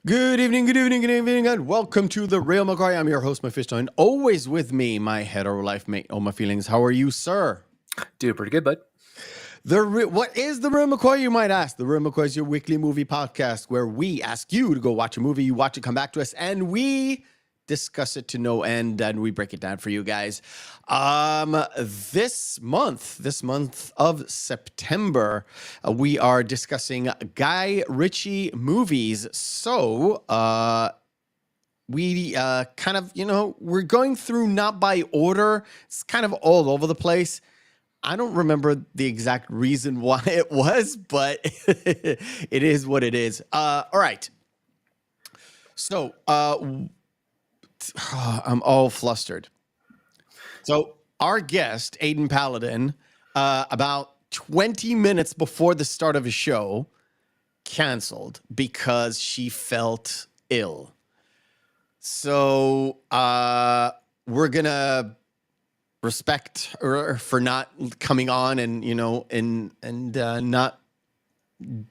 Good evening, good evening, good evening, and welcome to the Reel McCoy. I'm your host, Meffistoe, and always with me, my hetero life mate, Oh My Feelings. How are you, sir? Doing pretty good, bud. What is the Reel McCoy, you might ask? The Reel McCoy is your weekly movie podcast where we ask you to go watch a movie, you watch it, come back to us, and we discuss it to no end, and we break it down for you guys. This month of September, we are discussing Guy Ritchie movies. So, we kind of, we're going through not by order. It's kind of all over the place. I don't remember the exact reason why it was, but it is what it is. All right. So, I'm all flustered. So our guest, Aiden Paladin, about 20 minutes before the start of his show, canceled because she felt ill. So we're gonna respect her for not coming on and not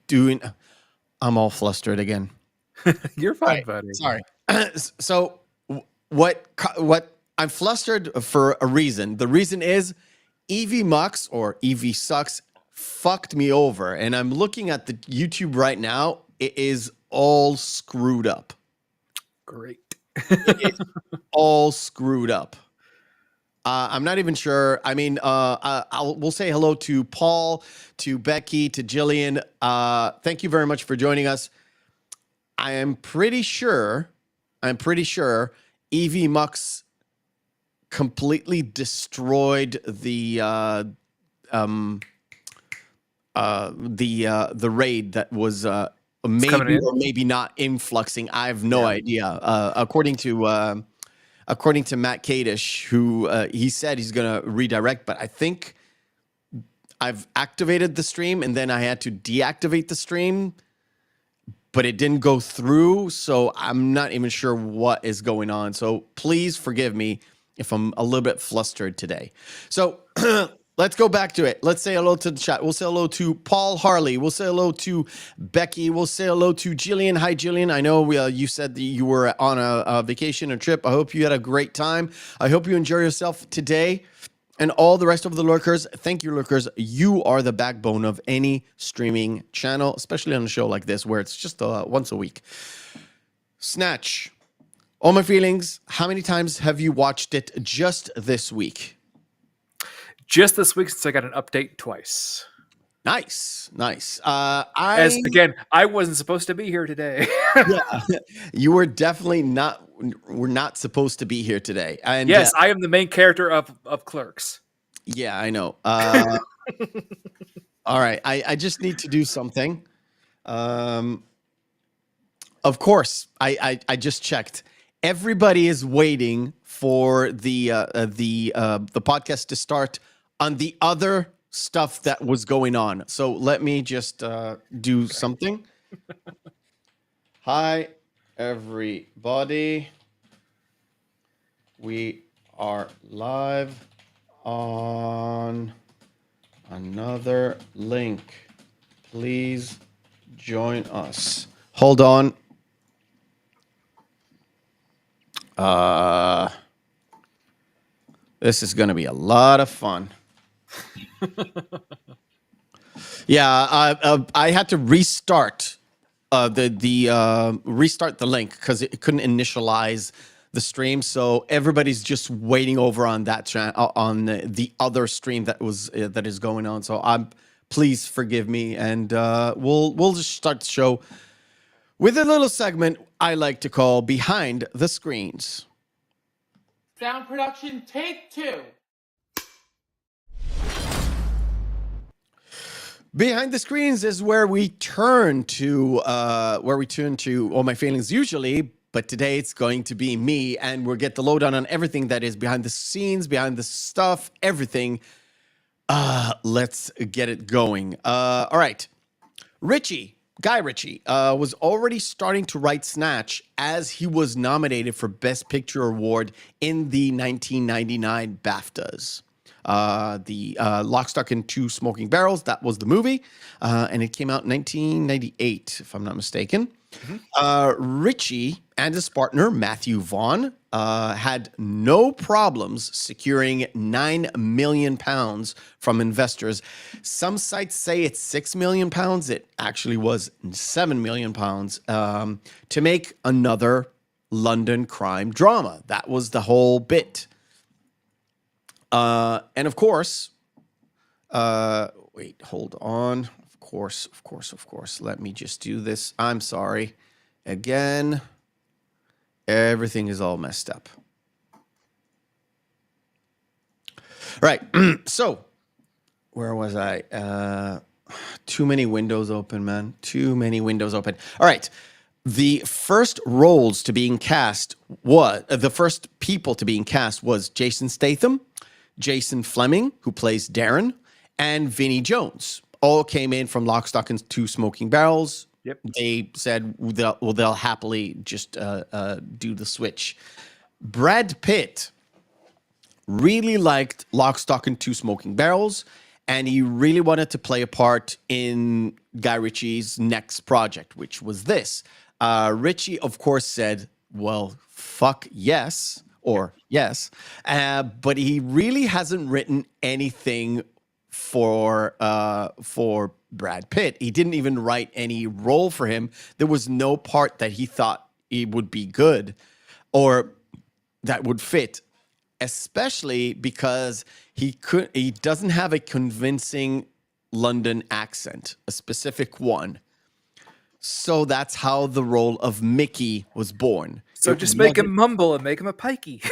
doing. I'm all flustered again. You're fine, Right. buddy. Sorry. So what I'm flustered for a reason. The reason is Evie Mux or Evie Sucks fucked me over, and I'm looking at the YouTube right now. It is all screwed up. Great. It is all screwed up. I'm not even sure. I mean, we'll say hello to Paul, to Becky, to Jillian. Thank you very much for joining us. I am pretty sure Evie Mux completely destroyed the raid that was maybe or maybe not influxing. I have no idea. According to Matt Kadish, who he said he's gonna redirect, but I think I've activated the stream and then I had to deactivate the stream, but it didn't go through, so I'm not even sure what is going on. So please forgive me if I'm a little bit flustered today. So let's go back to it. Let's say hello to the chat. We'll say hello to Paul Harley. We'll say hello to Becky. We'll say hello to Jillian. Hi, Jillian. I know you said that you were on a vacation or trip. I hope you had a great time. I hope you enjoy yourself today. And all the rest of the lurkers, thank you, lurkers. You are the backbone of any streaming channel, especially on a show like this where it's just once a week. Snatch. All My Feelings. How many times have you watched it just this week? Just this week, since I got an update twice. Nice. Again, I wasn't supposed to be here today. Yeah, you were definitely not. We're not supposed to be here today. And yes, I am the main character of Clerks. Yeah, I know. All right, I just need to do something. Of course, I just checked. Everybody is waiting for the podcast to start on the other stuff that was going on. So let me just do something. Hi, everybody. We are live on another link. Please join us. Hold on. This is going to be a lot of fun. Yeah, I had to restart restart the link because it couldn't initialize the stream. So everybody's just waiting over on that on the other stream that is going on. So please forgive me, and we'll just start the show with a little segment I like to call Behind the Screens. Sound production, take 2. Behind the Screens is where we turn to All My Feelings usually, but today it's going to be me, and we'll get the lowdown on everything that is behind the scenes, behind the stuff, everything. Let's get it going. All right. Guy Ritchie was already starting to write Snatch as he was nominated for Best Picture Award in the 1999 BAFTAs. The Lock, Stock, and Two Smoking Barrels, that was the movie, and it came out in 1998, if I'm not mistaken. Ritchie and his partner, Matthew Vaughn, had no problems securing £9 million from investors. Some sites say it's £6 million. It actually was £7 million to make another London crime drama. That was the whole bit. And of course, wait, hold on. Of course. Let me just do this. I'm sorry. Again, everything is all messed up. Right. So, where was I? Too many windows open, man. Too many windows open. All right. The first roles to being cast was the first people to being cast was Jason Statham, Jason Fleming, who plays Darren, and Vinnie Jones. All came in from Lock, Stock, and Two Smoking Barrels. Yep. They said they'll happily just do the switch. Brad Pitt really liked Lock, Stock, and Two Smoking Barrels, and he really wanted to play a part in Guy Ritchie's next project, which was this. Ritchie, of course, said, well, fuck yes, or yes, but he really hasn't written anything for Brad Pitt. He didn't even write any role for him. There was no part that he thought it would be good or that would fit, especially because he doesn't have a convincing London accent, a specific one. So that's how the role of Mickey was born. So just make him mumble and make him a pikey.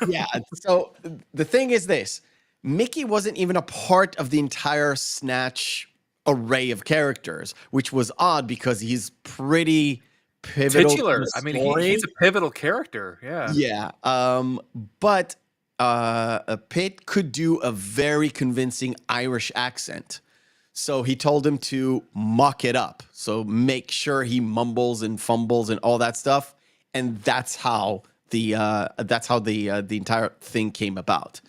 Yeah. So the thing is this. Mickey wasn't even a part of the entire Snatch array of characters, which was odd because he's pretty pivotal. Titular. I mean, he's a pivotal character. Yeah. Yeah. But Pitt could do a very convincing Irish accent. So he told him to muck it up. So make sure he mumbles and fumbles and all that stuff. And that's how the entire thing came about.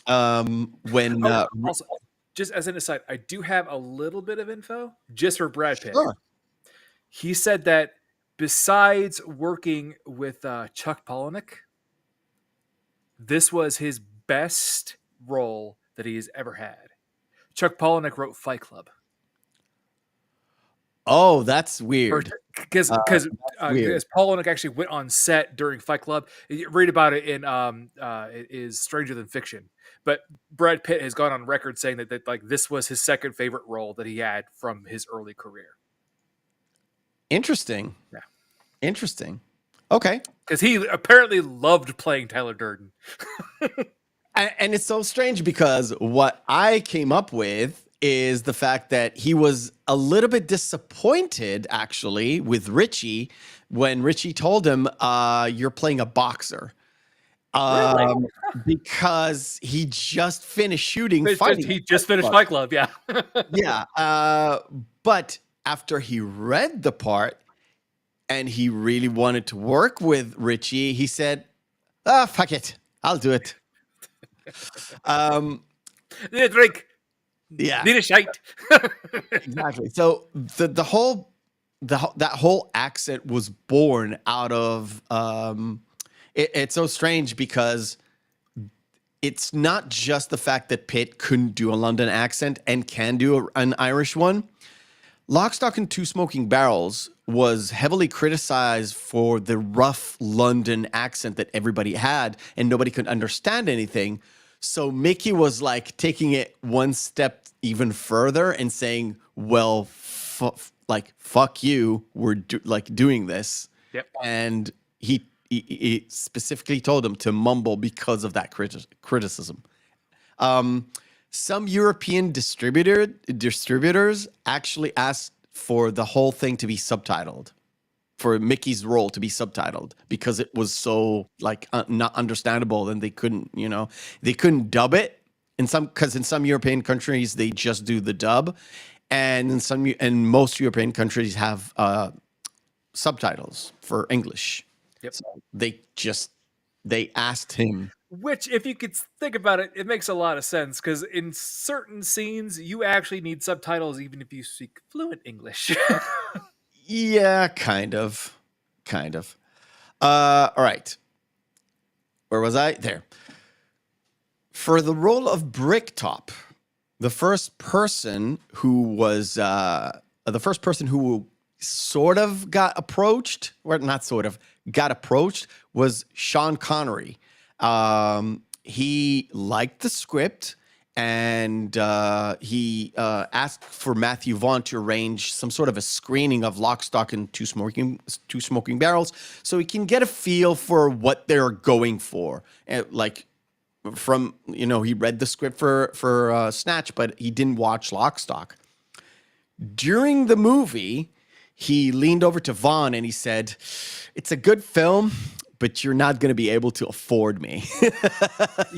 Also, just as an aside, I do have a little bit of info just for Brad Pitt. Sure. He said that besides working with Chuck Palahniuk, this was his best role that he has ever had. Chuck Palahniuk wrote Fight Club. Oh, that's weird. Because Palahniuk actually went on set during Fight Club. You read about it in it is Stranger Than Fiction. But Brad Pitt has gone on record saying that like this was his second favorite role that he had from his early career. Interesting. Yeah. Interesting. Okay. Because he apparently loved playing Tyler Durden. And it's so strange because what I came up with is the fact that he was a little bit disappointed, actually, with Ritchie when Ritchie told him, you're playing a boxer. Really? Because he just finished shooting fighting. He just finished Fight Club, yeah. Yeah. But after he read the part and he really wanted to work with Ritchie, he said, fuck it. I'll do it. Need a drink. Yeah. Need a shite. Exactly. So that whole accent was born out of it's so strange because it's not just the fact that Pitt couldn't do a London accent and can do an Irish one. Lock, Stock, and Two Smoking Barrels was heavily criticized for the rough London accent that everybody had, and nobody could understand anything. So Mickey was like taking it one step even further and saying, well, fuck you, we're doing this. Yep. And he specifically told him to mumble because of that criticism. Some European distributors actually asked for the whole thing to be subtitled, for Mickey's role to be subtitled, because it was so not understandable, and they couldn't dub it because in some European countries they just do the dub, and in most European countries have subtitles for English. Yep. So they asked him. Which, if you could think about it, it makes a lot of sense because in certain scenes, you actually need subtitles even if you speak fluent English. Yeah, kind of. All right. Where was I? There. For the role of Bricktop, the first person who sort of got approached, or not sort of, got approached was Sean Connery. He liked the script, and he asked for Matthew Vaughn to arrange some sort of a screening of Lock, Stock, and Two Smoking Barrels, so he can get a feel for what they're going for. And he read the script for Snatch, but he didn't watch Lock, Stock. During the movie, he leaned over to Vaughn and he said, "It's a good film, but you're not going to be able to afford me."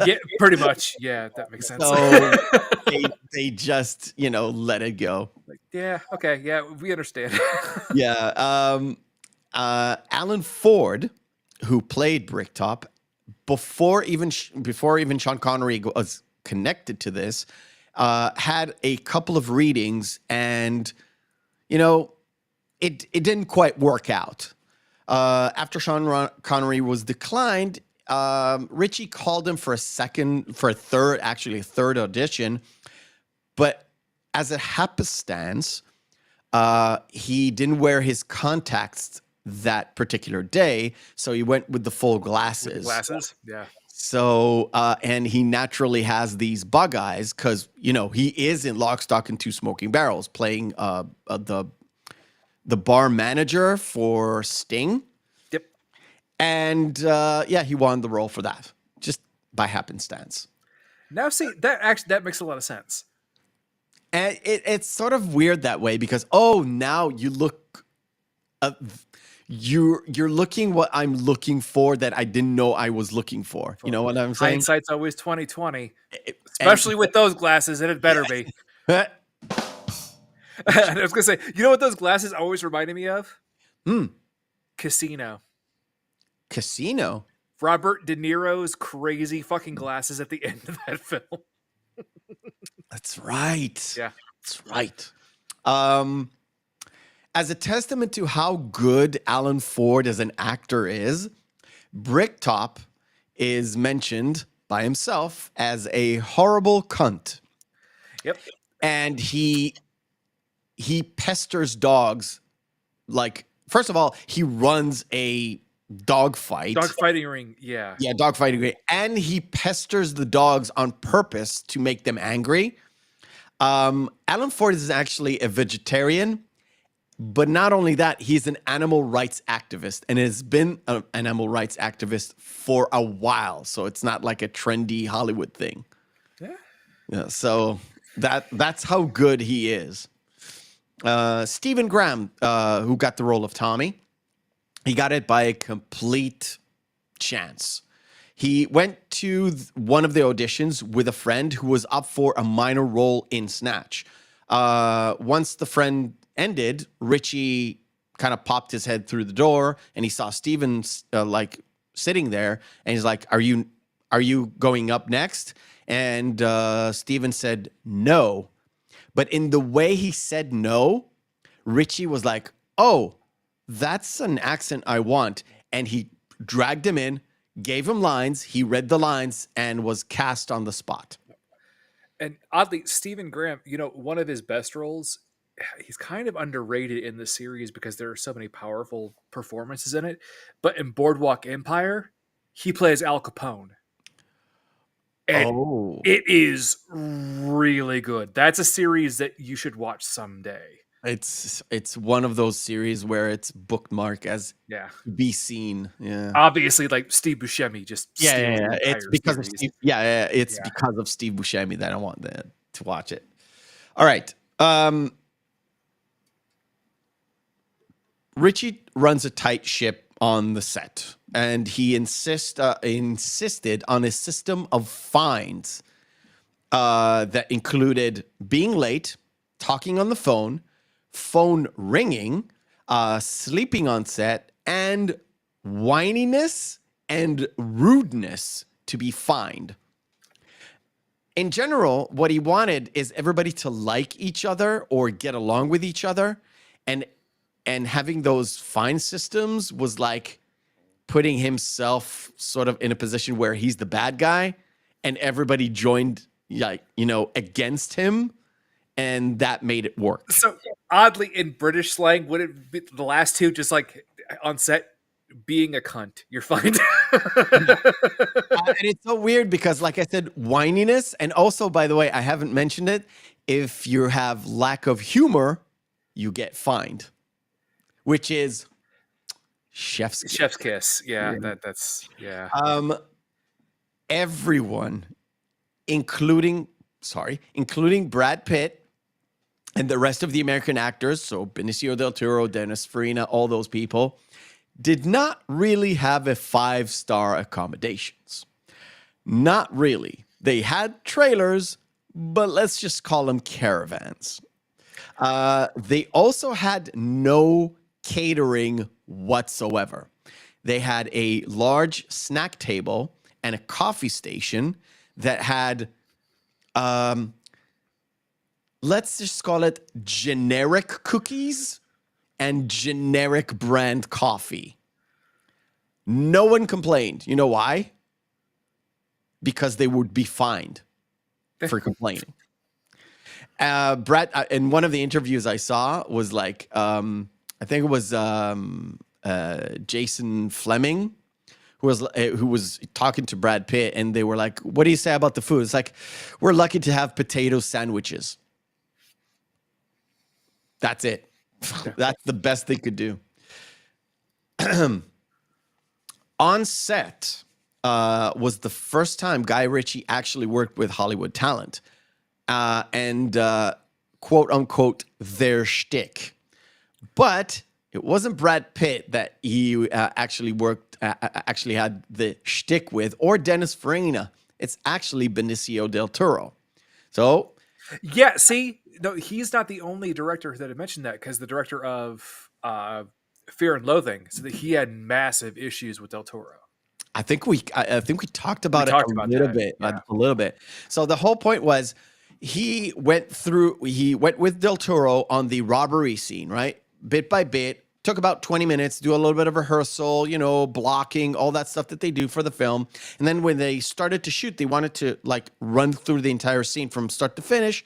Yeah, pretty much. Yeah, that makes sense. So they just, let it go. Like, yeah, okay, yeah, we understand. Yeah. Alan Ford, who played Bricktop, before even Sean Connery was connected to this, had a couple of readings, and it didn't quite work out. After Sean Connery was declined, Ritchie called him for a third audition, but as it happenstance, he didn't wear his contacts that particular day, so he went with the full glasses. Yeah. So, and he naturally has these bug eyes because, he is in Lock, Stock, and Two Smoking Barrels playing the bar manager for Sting. Yep. And, he won the role for that, just by happenstance. Now, see, that makes a lot of sense. And it's sort of weird that way because, now you look... You're looking what I'm looking for that I didn't know I was looking for. You know what I'm saying? Hindsight's always 20/20, especially with those glasses, and it better be. I was gonna say, you know what those glasses always reminded me of? Casino. Robert De Niro's crazy fucking glasses at the end of that film. That's right. Yeah, that's right. As a testament to how good Alan Ford as an actor is, Bricktop is mentioned by himself as a horrible cunt. Yep. And he pesters dogs. Like, first of all, he runs a dogfighting ring. Yeah, dogfighting ring. And he pesters the dogs on purpose to make them angry. Alan Ford is actually a vegetarian. But not only that, he's an animal rights activist and has been an animal rights activist for a while. So it's not like a trendy Hollywood thing. Yeah. So that's how good he is. Stephen Graham, who got the role of Tommy, he got it by a complete chance. He went to one of the auditions with a friend who was up for a minor role in Snatch. Once the friend ended, Ritchie kind of popped his head through the door and he saw Steven sitting there, and he's like, are you going up next? And Steven said no. But in the way he said no, Ritchie was like, "Oh, that's an accent I want." And he dragged him in, gave him lines, he read the lines, and was cast on the spot. And oddly, Stephen Graham, one of his best roles, he's kind of underrated in the series because there are so many powerful performances in it. But in Boardwalk Empire, he plays Al Capone. And it is really good. That's a series that you should watch someday. It's one of those series where it's bookmarked as be seen. Yeah. Obviously, like Steve Buscemi just It's because of Steve. It's because of Steve Buscemi that I want to watch it. All right. Ritchie runs a tight ship on the set, and he insisted on a system of fines that included being late, talking on the phone ringing, sleeping on set, and whininess and rudeness to be fined. In general, what he wanted is everybody to like each other or get along with each other. And and having those fine systems was like putting himself sort of in a position where he's the bad guy and everybody joined, like, against him, and that made it work. So oddly, in British slang, would it be the last two just like on set being a cunt? You're fine. And it's so weird because, like I said, whininess, and also, by the way, I haven't mentioned it, if you have lack of humor, you get fined, which is chef's kiss. Yeah, that's yeah. Everyone, including Brad Pitt and the rest of the American actors, so Benicio del Toro, Dennis Farina, all those people, did not really have a 5-star accommodations. Not really. They had trailers, but let's just call them caravans. They also had no catering whatsoever. They had a large snack table and a coffee station that had, let's just call it generic cookies and generic brand coffee. No one complained. You know why? Because they would be fined for complaining. Brad, in one of the interviews I saw, was like, I think it was Jason Fleming, who was talking to Brad Pitt, and they were like, "What do you say about the food?" It's like, "We're lucky to have potato sandwiches." That's it. That's the best they could do. On set was the first time Guy Ritchie actually worked with Hollywood talent, and quote unquote their shtick. But it wasn't Brad Pitt that he actually had the shtick with, or Dennis Farina. It's actually Benicio del Toro. So, yeah. See, no, he's not the only director that had mentioned that, because the director of Fear and Loathing said that he had massive issues with Del Toro. I think we talked about it a little bit. So the whole point was he went with Del Toro on the robbery scene, right? Bit by bit. Took about 20 minutes, do a little bit of rehearsal, blocking, all that stuff that they do for the film. And then when they started to shoot, they wanted to like run through the entire scene from start to finish.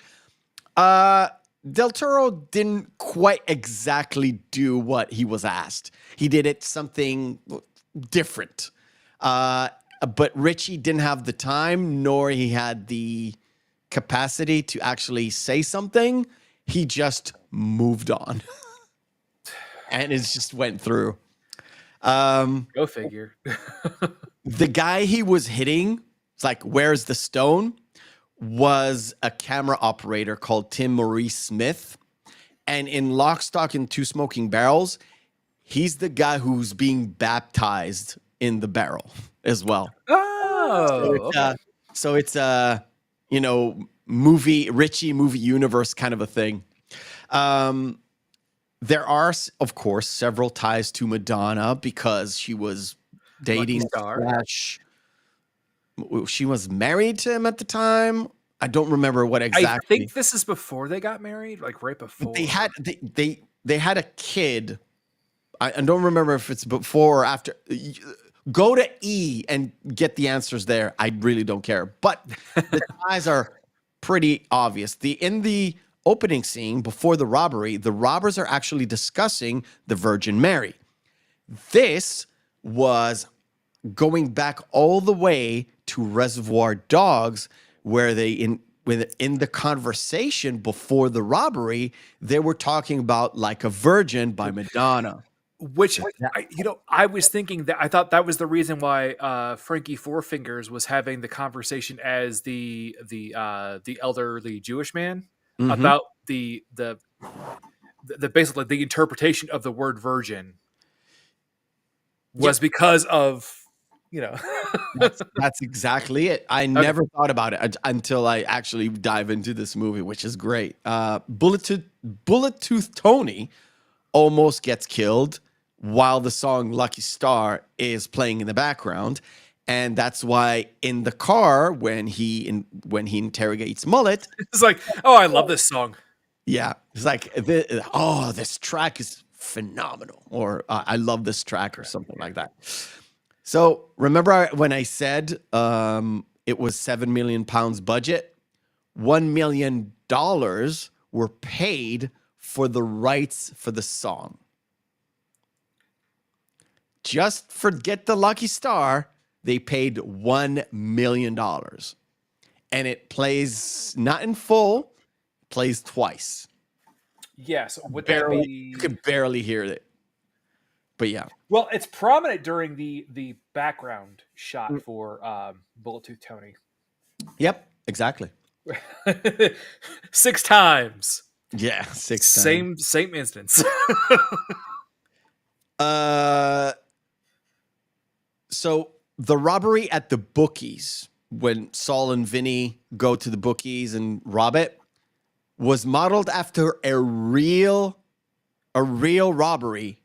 Del Toro didn't quite exactly do what he was asked. He did it something different. But Ritchie didn't have the time, nor he had the capacity to actually say something. He just moved on. And it just went through. Go figure. The guy he was hitting, it's like, where's the stone, was a camera operator called Tim Maurice Smith. And in Lock, Stock, and Two Smoking Barrels, he's the guy who's being baptized in the barrel as well. Oh, so it's a Ritchie movie universe kind of a thing. There are, of course, several ties to Madonna because she was dating Snatch. She was married to him at the time. I don't remember what exactly. I think this is before they got married, like right before. They had a kid. I don't remember if it's before or after. Go to E and get the answers there. I really don't care. But the ties are pretty obvious. In the opening scene before the robbery, the robbers are actually discussing the Virgin Mary. This was going back all the way to Reservoir Dogs, where in the conversation before the robbery, they were talking about Like a Virgin by Madonna. Which, I was thinking that I thought that was the reason why Frankie Four Fingers was having the conversation as the elderly Jewish man about the basically the interpretation of the word virgin was because of that's exactly it. I never thought about it until I actually dive into this movie, which is great. Bullet Tooth Tony almost gets killed while the song Lucky Star is playing in the background. And that's why in the car, when he interrogates Mullet, it's like, oh, I love this song. Yeah, it's like, this track is phenomenal, or I love this track, or something like that. So remember when I said it was 7 million pounds budget? $1 million were paid for the rights for the song. Just forget the Lucky Star. They paid $1 million. And it plays not in full, plays twice. Yes. You could barely hear it. But yeah. Well, it's prominent during the background shot for Bullet Tooth Tony. Yep, exactly. 6 times. Yeah, 6 times. Same instance. So the robbery at the bookies, when Saul and Vinny go to the bookies and rob it, was modeled after a real robbery.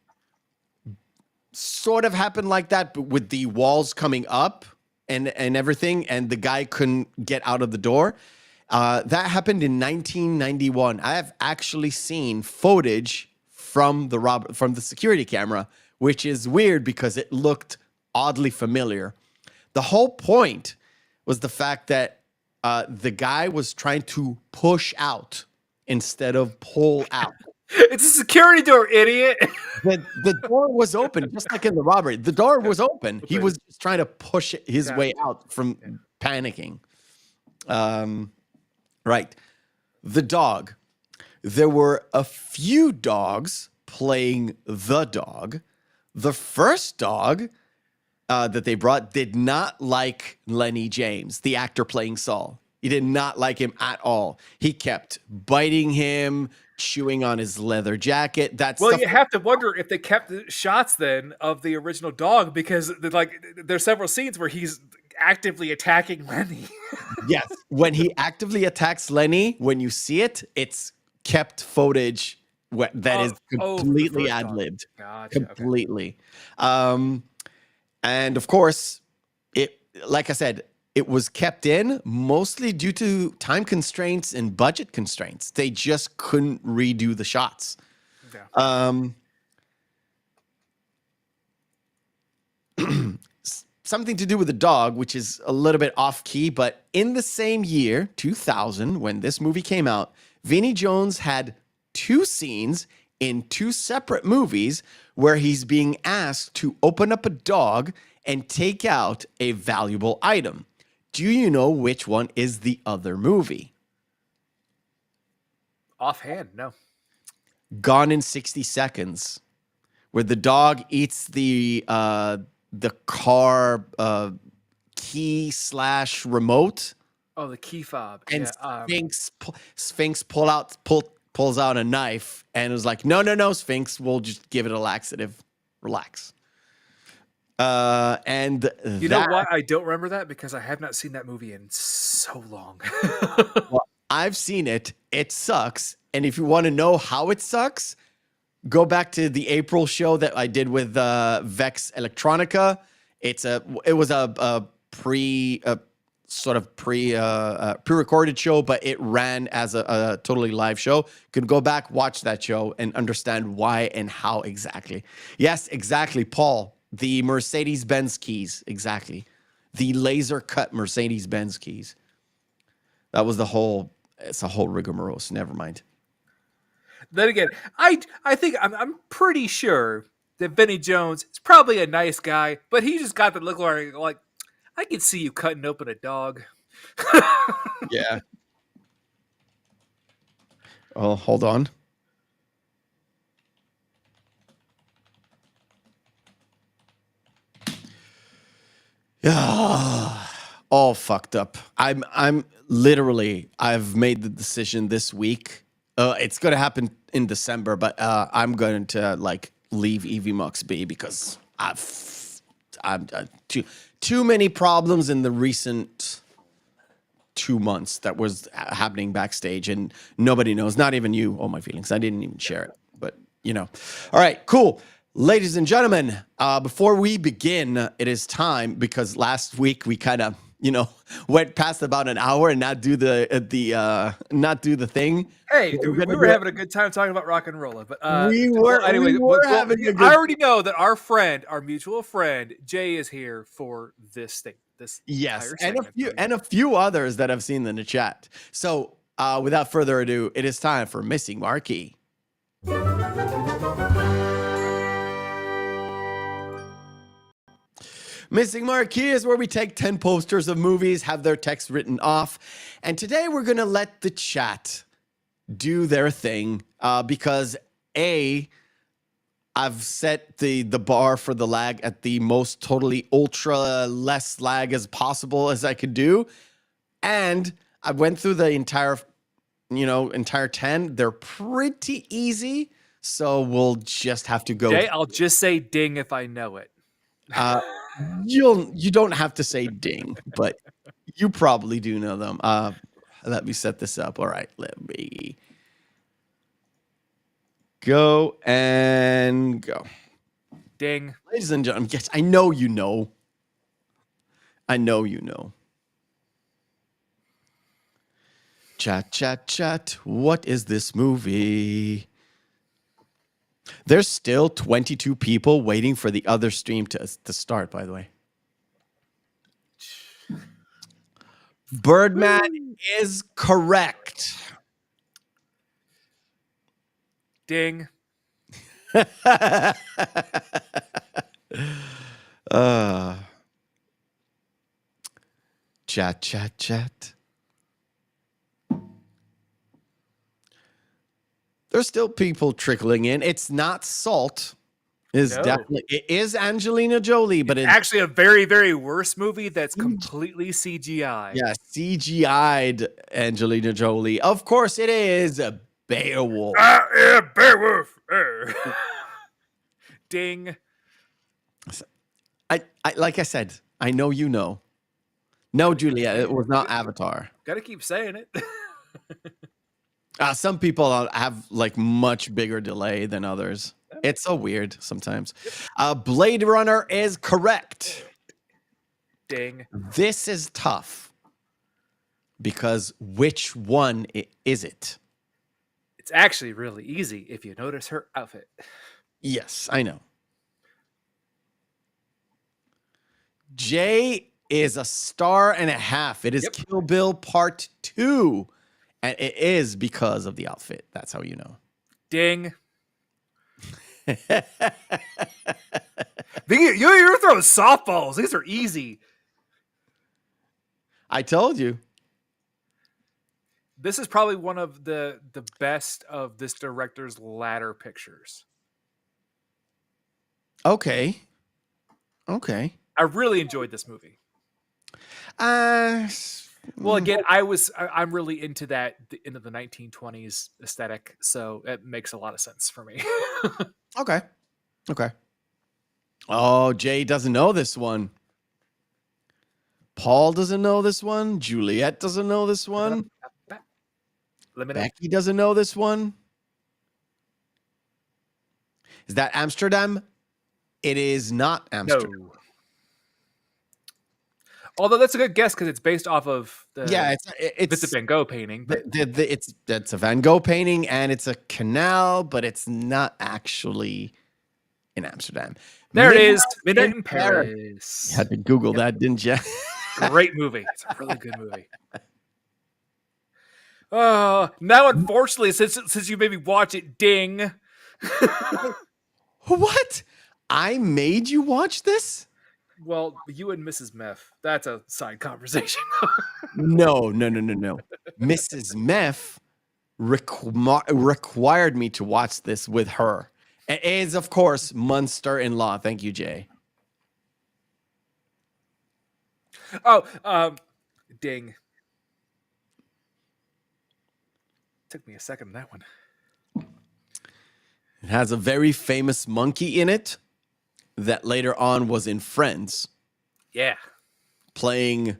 Sort of happened like that, but with the walls coming up and everything, and the guy couldn't get out of the door. That happened in 1991. I have actually seen footage from the security camera, which is weird because it looked oddly familiar. The whole point was the fact that the guy was trying to push out instead of pull out. It's a security door, idiot. The door was open, just like in the robbery. The door was open. He was just trying to push his way out from panicking. Right. The dog. There were a few dogs playing the dog. The first dog that they brought did not like Lenny James, the actor playing Saul. He did not like him at all. He kept biting him, chewing on his leather jacket. You have to wonder if they kept the shots then of the original dog, because there's several scenes where he's actively attacking Lenny. Yes, when he actively attacks Lenny, when you see it, it's kept footage that is completely ad-libbed. Gotcha. Completely. Okay. And of course, like I said, it was kept in mostly due to time constraints and budget constraints. They just couldn't redo the shots. Yeah. Something to do with the dog, which is a little bit off key, but in the same year, 2000, when this movie came out, Vinnie Jones had 2 scenes in 2 separate movies where he's being asked to open up a dog and take out a valuable item. Do you know which one is the other movie? Offhand, no. Gone in 60 Seconds, where the dog eats the car key/remote. Oh, the key fob. And Sphinx pulls out a knife and was like, no, Sphinx, we'll just give it a laxative. Relax. And you know why I don't remember that? Because I have not seen that movie in so long. Well, I've seen it. It sucks. And if you want to know how it sucks, go back to the April show that I did with Vex Electronica. It was a pre-recorded show, but it ran as a totally live show. You can go back, watch that show, and understand why and how exactly. Yes, exactly, Paul. The Mercedes-Benz keys, exactly. The laser-cut Mercedes-Benz keys. That was it's a whole rigmarole, never mind. Then again, I think I'm pretty sure that Vinnie Jones is probably a nice guy, but he just got the look like I could see you cutting open a dog. Yeah. Oh, hold on. Yeah, all fucked up. I'm literally, I've made the decision this week. It's going to happen in December, but I'm going to leave EV Mux be because I've too many problems in the recent 2 months that was happening backstage, and nobody knows, not even you. Oh, my feelings. I didn't even share it, but All right, cool. Ladies and gentlemen, before we begin, it is time, because last week we kind of went past about an hour and not do the thing. Hey, we were having a good time talking about rock and roll, but we were having a good. I already know that our mutual friend Jay, is here for this thing. Yes, and a few others that I've seen in the chat. So, without further ado, it is time for Missing Marquee. Missing Marquee is where we take 10 posters of movies, have their text written off, and today we're going to let the chat do their thing because I've set the bar for the lag at the most totally ultra less lag as possible as I could do, and I went through the entire 10. They're pretty easy, so we'll just have to go. Jay, I'll just say ding if I know it. You don't have to say ding, but you probably do know them. Let me set this up. All right, let me go and go. Ding. Ladies and gentlemen, yes, I know you know. Chat. What is this movie? There's still 22 people waiting for the other stream to start, by the way. Birdman is correct. Ding. Chat. There's still people trickling in. It's not Salt. It is Angelina Jolie, but it's actually a very, very worse movie that's completely CGI. Yeah, CGI'd Angelina Jolie. Of course, it is Beowulf. Beowulf. Ding. I like I said, I know you know. No, Juliet, it was not Avatar. Gotta keep saying it. Some people have like much bigger delay than others. It's so weird sometimes. Blade Runner is correct. Ding. This is tough because which one is it? It's actually really easy if you notice her outfit. Yes, I know. Jay is a star and a half. It is Kill Bill Part 2. And it is because of the outfit. That's how you know. Ding. You're throwing softballs. These are easy. I told you. This is probably one of the best of this director's latter pictures. Okay. I really enjoyed this movie. Well, again, I'm really into that into the 1920s aesthetic, so it makes a lot of sense for me. Okay. Oh, Jay doesn't know this one. Paul doesn't know this one. Juliet doesn't know this one. Becky doesn't know this one. Is that Amsterdam? It is not Amsterdam. No. Although that's a good guess because it's based off of the it's a Van Gogh painting. But it's a Van Gogh painting and it's a canal, but it's not actually in Amsterdam. There it is. Midnight in Paris. You had to Google that, didn't you? Great movie. It's a really good movie. Oh, now unfortunately, since you made me watch it, ding. What? I made you watch this? Well, you and Mrs. Meth. That's a side conversation. No. Mrs. Meth required me to watch this with her. It is, of course, Monster-in-Law. Thank you, Jay. Oh, ding. Took me a second on that one. It has a very famous monkey in it that later on was in Friends. Yeah. Playing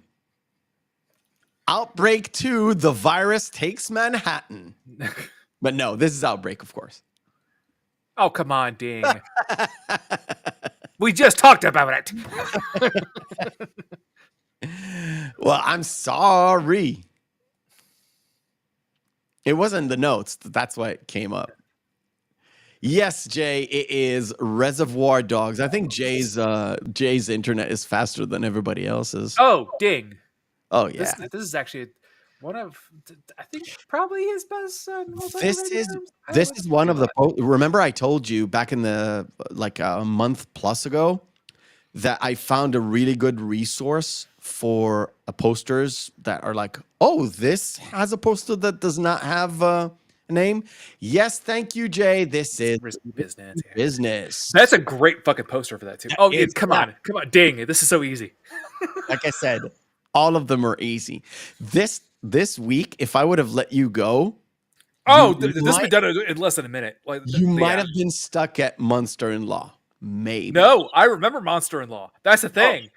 Outbreak 2, The Virus Takes Manhattan. But no, this is Outbreak, of course. Oh, come on, ding. We just talked about it. Well, I'm sorry. It wasn't the notes. That's why it came up. Yes, Jay, it is Reservoir Dogs. I think Jay's internet is faster than everybody else's. Oh, ding. Oh, yeah. This is actually one of, I think, probably his best. This is one of the. Remember, I told you back in the like a month plus ago that I found a really good resource for posters that are like, oh, this has a poster that does not have a name. Yes, thank you, Jay. This is business. That's a great fucking poster for that too. Oh, yeah, come on, dang it! This is so easy. Like I said, all of them are easy. This week, if I would have let you go, this has been done in less than a minute. Like you might have been stuck at Monster-in-Law. Maybe. No, I remember Monster-in-Law. That's the thing.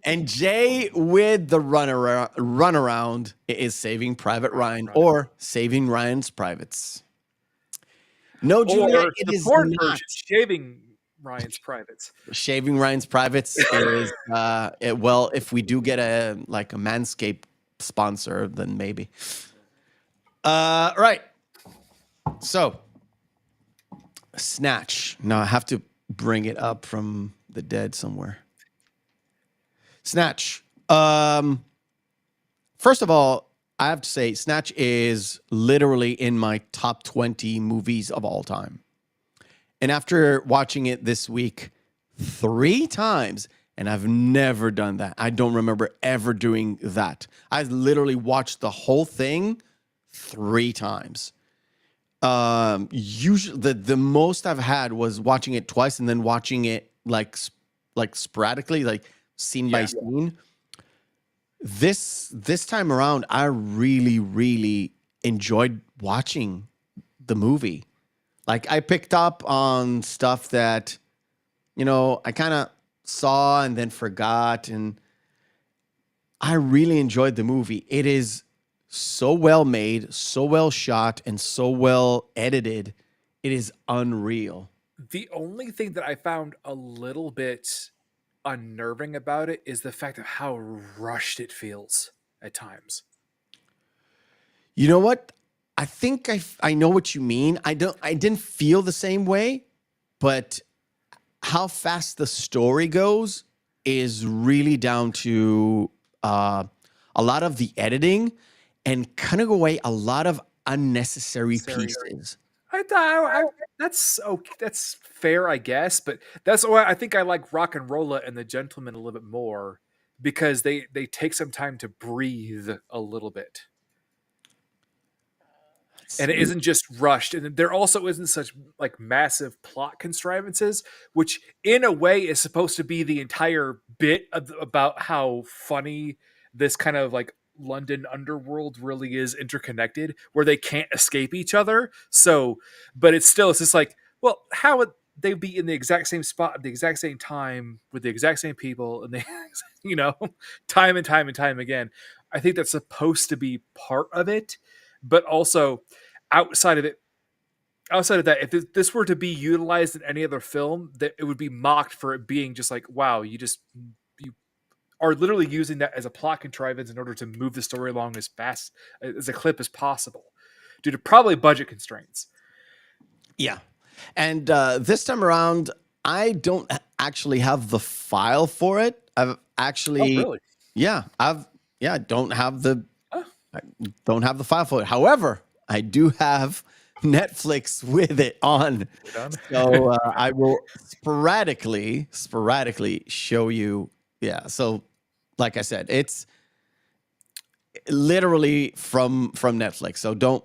And Jay with the runaround is Saving Private Ryan or Saving Ryan's Privates. No, Julia, it is not. Shaving Ryan's Privates. Shaving Ryan's Privates is well, if we do get a Manscaped sponsor, then maybe. Right. So, Snatch. Now I have to bring it up from the dead somewhere. Snatch. First of all, I have to say Snatch is literally in my top 20 movies of all time. And after watching it this week 3 times, and I've never done that. I don't remember ever doing that. I literally watched the whole thing 3 times. Usually the most I've had was watching it twice and then watching it like sporadically, like scene by scene. This time around, I really, really enjoyed watching the movie. Like I picked up on stuff that, I kind of saw and then forgot, and I really enjoyed the movie. It is so well made, so well shot, and so well edited. It is unreal. The only thing that I found a little bit unnerving about it is the fact of how rushed it feels at times. You know what? I think I know what you mean. I didn't feel the same way, but how fast the story goes is really down to a lot of the editing and cutting away a lot of unnecessary pieces. That's okay. That's fair, I guess, but that's why I think I like Rock and Rolla and The Gentleman a little bit more, because they take some time to breathe a little bit. And it isn't just rushed, and there also isn't such like massive plot contrivances, which in a way is supposed to be the entire bit about how funny this kind of like London underworld really is interconnected, where they can't escape each other. So, but it's just like, well, how would they be in the exact same spot at the exact same time with the exact same people, and they, time and time and time again. I think that's supposed to be part of it, but also outside of that, if this were to be utilized in any other film, that it would be mocked for it being just like, wow, you are literally using that as a plot contrivance in order to move the story along as fast as a clip as possible, due to probably budget constraints. Yeah. And this time around, I don't actually have the file for it. I've actually, really? Don't have the file for it. However, I do have Netflix with it on. So I will sporadically show you. Yeah. So like I said, it's literally from Netflix. So don't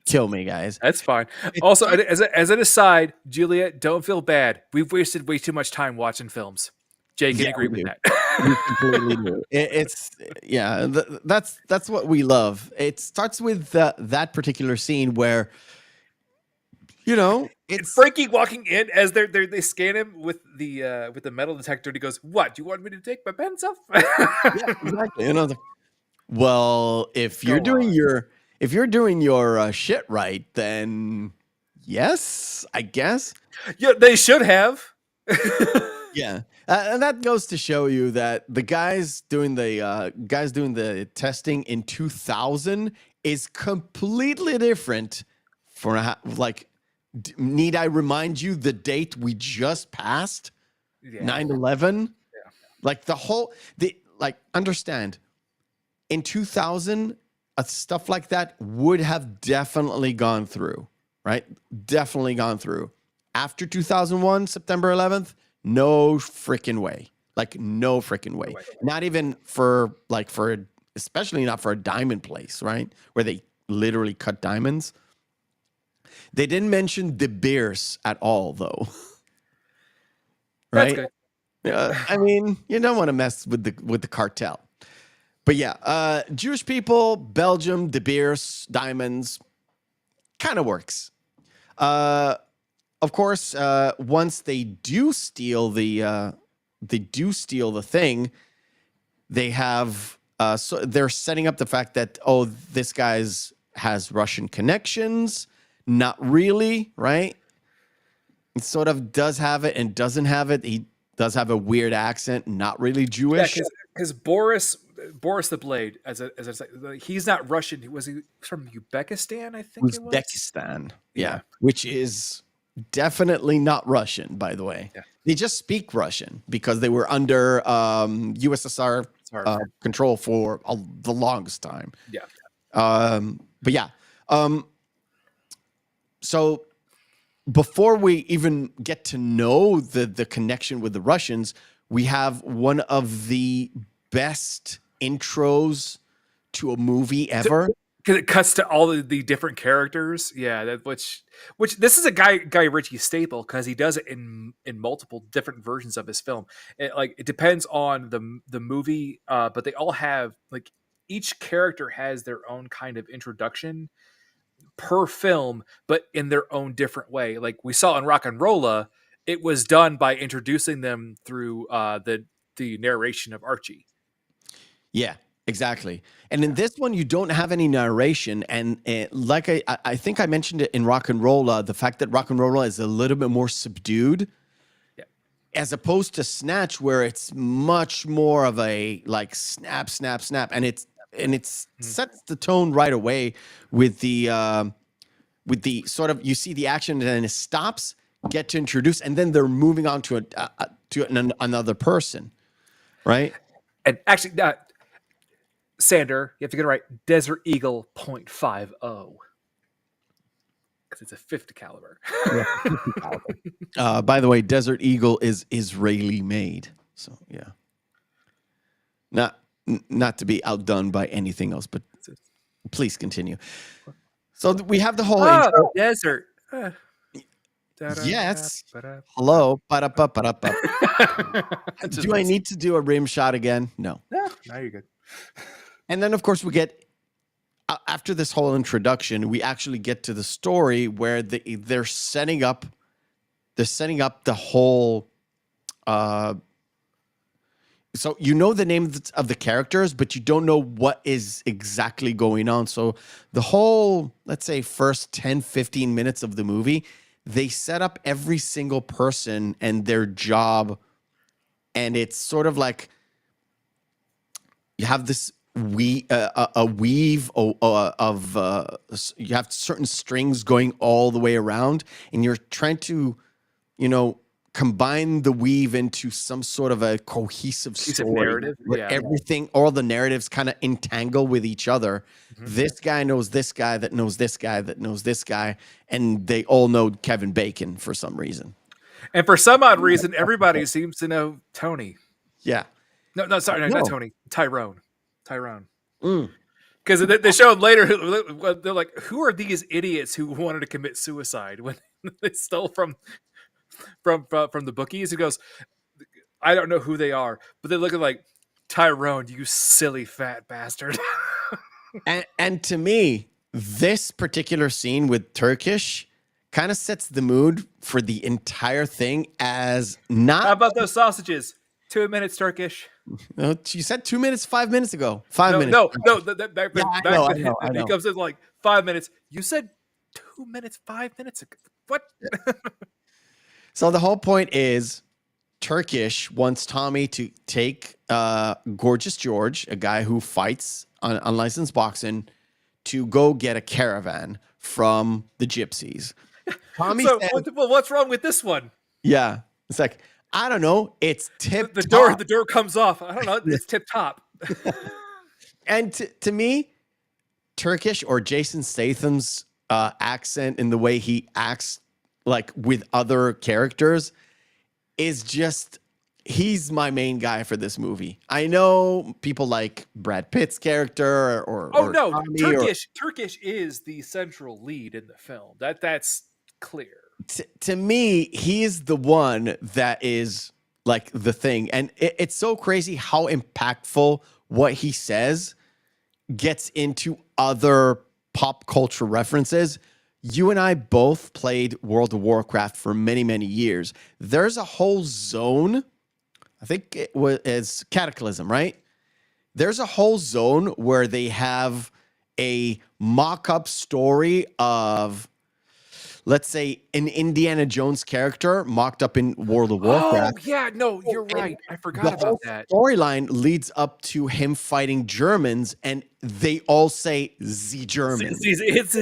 kill me, guys. That's fine. Also, as an aside, Juliet, don't feel bad. We've wasted way too much time watching films. Jay can agree with that. We completely do. That's what we love. It starts with that particular scene where, it's Frankie walking in as they scan him with the metal detector, and he goes, "What? Do you want me to take my pants off?" Yeah, exactly. And I was like, well, if you're doing your shit right, then yes, I guess. Yeah, they should have. Yeah. And that goes to show you that the guys doing the testing in 2000 is completely different. Need I remind you the date we just passed? 9/11. Yeah. Understand. In 2000, stuff like that would have definitely gone through, right? Definitely gone through. After 2001, September 11th, no freaking way. No freaking way. Not even especially not for a diamond place, right? Where they literally cut diamonds. They didn't mention De Beers at all, though. Right? That's good. I mean, you don't want to mess with the cartel. But yeah, Jewish people, Belgium, De Beers, diamonds, kind of works. Of course, once they do steal the thing, they have so they're setting up the fact that this guy's has Russian connections. Not really, right? He sort of does have it and doesn't have it. He does have a weird accent, not really Jewish. Yeah, because Boris the Blade, he's not Russian. Was he from Uzbekistan? I think it was. Uzbekistan, yeah, which is definitely not Russian, by the way. Yeah. They just speak Russian because they were under USSR control for the longest time. Yeah. But yeah. So before we even get to know the connection with the Russians, we have one of the best intros to a movie ever. Because it cuts to all the different characters. Yeah, which this is a Guy Ritchie staple because he does it in multiple different versions of his film. It depends on the movie, but they all have each character has their own kind of introduction per film, but in their own different way. Like we saw in Rock and Rolla, it was done by introducing them through the narration of Archie. Yeah, exactly. And in this one, you don't have any narration. And like I think I mentioned it in Rock and Rolla, the fact that Rock and Rolla is a little bit more subdued, as opposed to Snatch, where it's much more of a snap, snap, snap, and it sets the tone right away with the sort of, you see the action and then it stops, get to introduce, and then they're moving on to another person, right? And actually, Sander, you have to get it right. Desert Eagle .50 because it's a 50 caliber. Yeah, 50 caliber. By the way, Desert Eagle is Israeli made, so yeah. Not to be outdone by anything else, but please continue. So we have the whole intro. Desert. Yes. Hello. Do I need to do a rim shot again? No. No, you're good. And then, of course, we get after this whole introduction, we actually get to the story where they're setting up the whole. So you know the name of the characters, but you don't know what is exactly going on. So the whole, let's say, first 10, 15 minutes of the movie, they set up every single person and their job. And it's sort of like you have this weave of you have certain strings going all the way around, and you're trying to, combine the weave into some sort of a cohesive story narrative, where all the narratives kind of entangle with each other. Mm-hmm. This guy knows this guy that knows this guy that knows this guy, and they all know Kevin Bacon for some reason. And for some odd reason, everybody seems to know Tony. Yeah. No, sorry, not Tony. Tyrone. Because they showed later, they're like, who are these idiots who wanted to commit suicide when they stole from the bookies? He goes, I don't know who they are, but they look like Tyrone, you silly fat bastard. and to me, this particular scene with Turkish kind of sets the mood for the entire thing as not. How about those sausages? 2 minutes, Turkish. No, you said 2 minutes 5 minutes ago. 5 minutes. No. I know. He comes in 5 minutes. You said 2 minutes 5 minutes ago. What? So the whole point is Turkish wants Tommy to take Gorgeous George, a guy who fights on unlicensed boxing, to go get a caravan from the gypsies. Tommy so, said, what's wrong with this one? Yeah, it's like, I don't know. It's tip the top. The door comes off. I don't know. It's tip top. And to me, Turkish or Jason Statham's accent and the way he acts like with other characters is just, he's my main guy for this movie. I know people like Brad Pitt's character or Turkish is the central lead in the film. That's clear. To me, he's the one that is like the thing. And it's so crazy how impactful what he says gets into other pop culture references. You and I both played World of Warcraft for many, many years. There's a whole zone, I think it's Cataclysm, right? There's a whole zone where they have a mock-up story of, let's say, an Indiana Jones character mocked up in World of Warcraft. Oh, yeah. No, you're right. I forgot about that. The storyline leads up to him fighting Germans, and they all say "the Germans." It's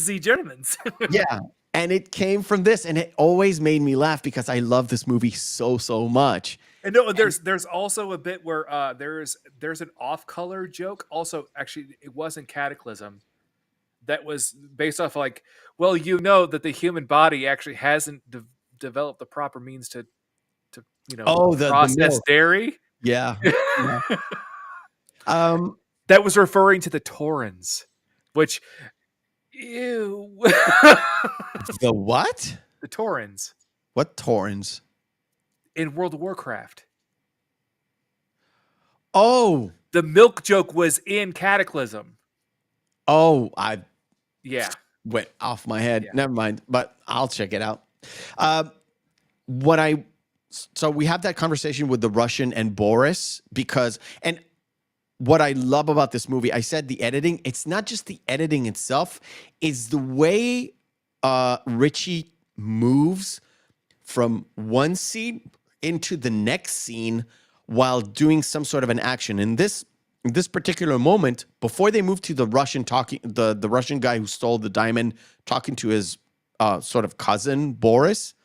the Germans. Yeah, and it came from this, and it always made me laugh because I love this movie so much. And no, there's also a bit where there's an off-color joke. Also, actually, it wasn't Cataclysm. That was based off like, well, you know that the human body actually hasn't developed the proper means to process the dairy. Yeah. Yeah. That was referring to the Taurans, which, ew. The what? The Taurans. What Taurans? In World of Warcraft. Oh. The milk joke was in Cataclysm. Oh, yeah, went off my head. Yeah. Never mind, but I'll check it out. So we have that conversation with the Russian and Boris and what I love about this movie, I said the editing, it's not just the editing itself, it's the way Ritchie moves from one scene into the next scene while doing some sort of an action. In this particular moment, before they move to the Russian the Russian guy who stole the diamond talking to his sort of cousin Boris,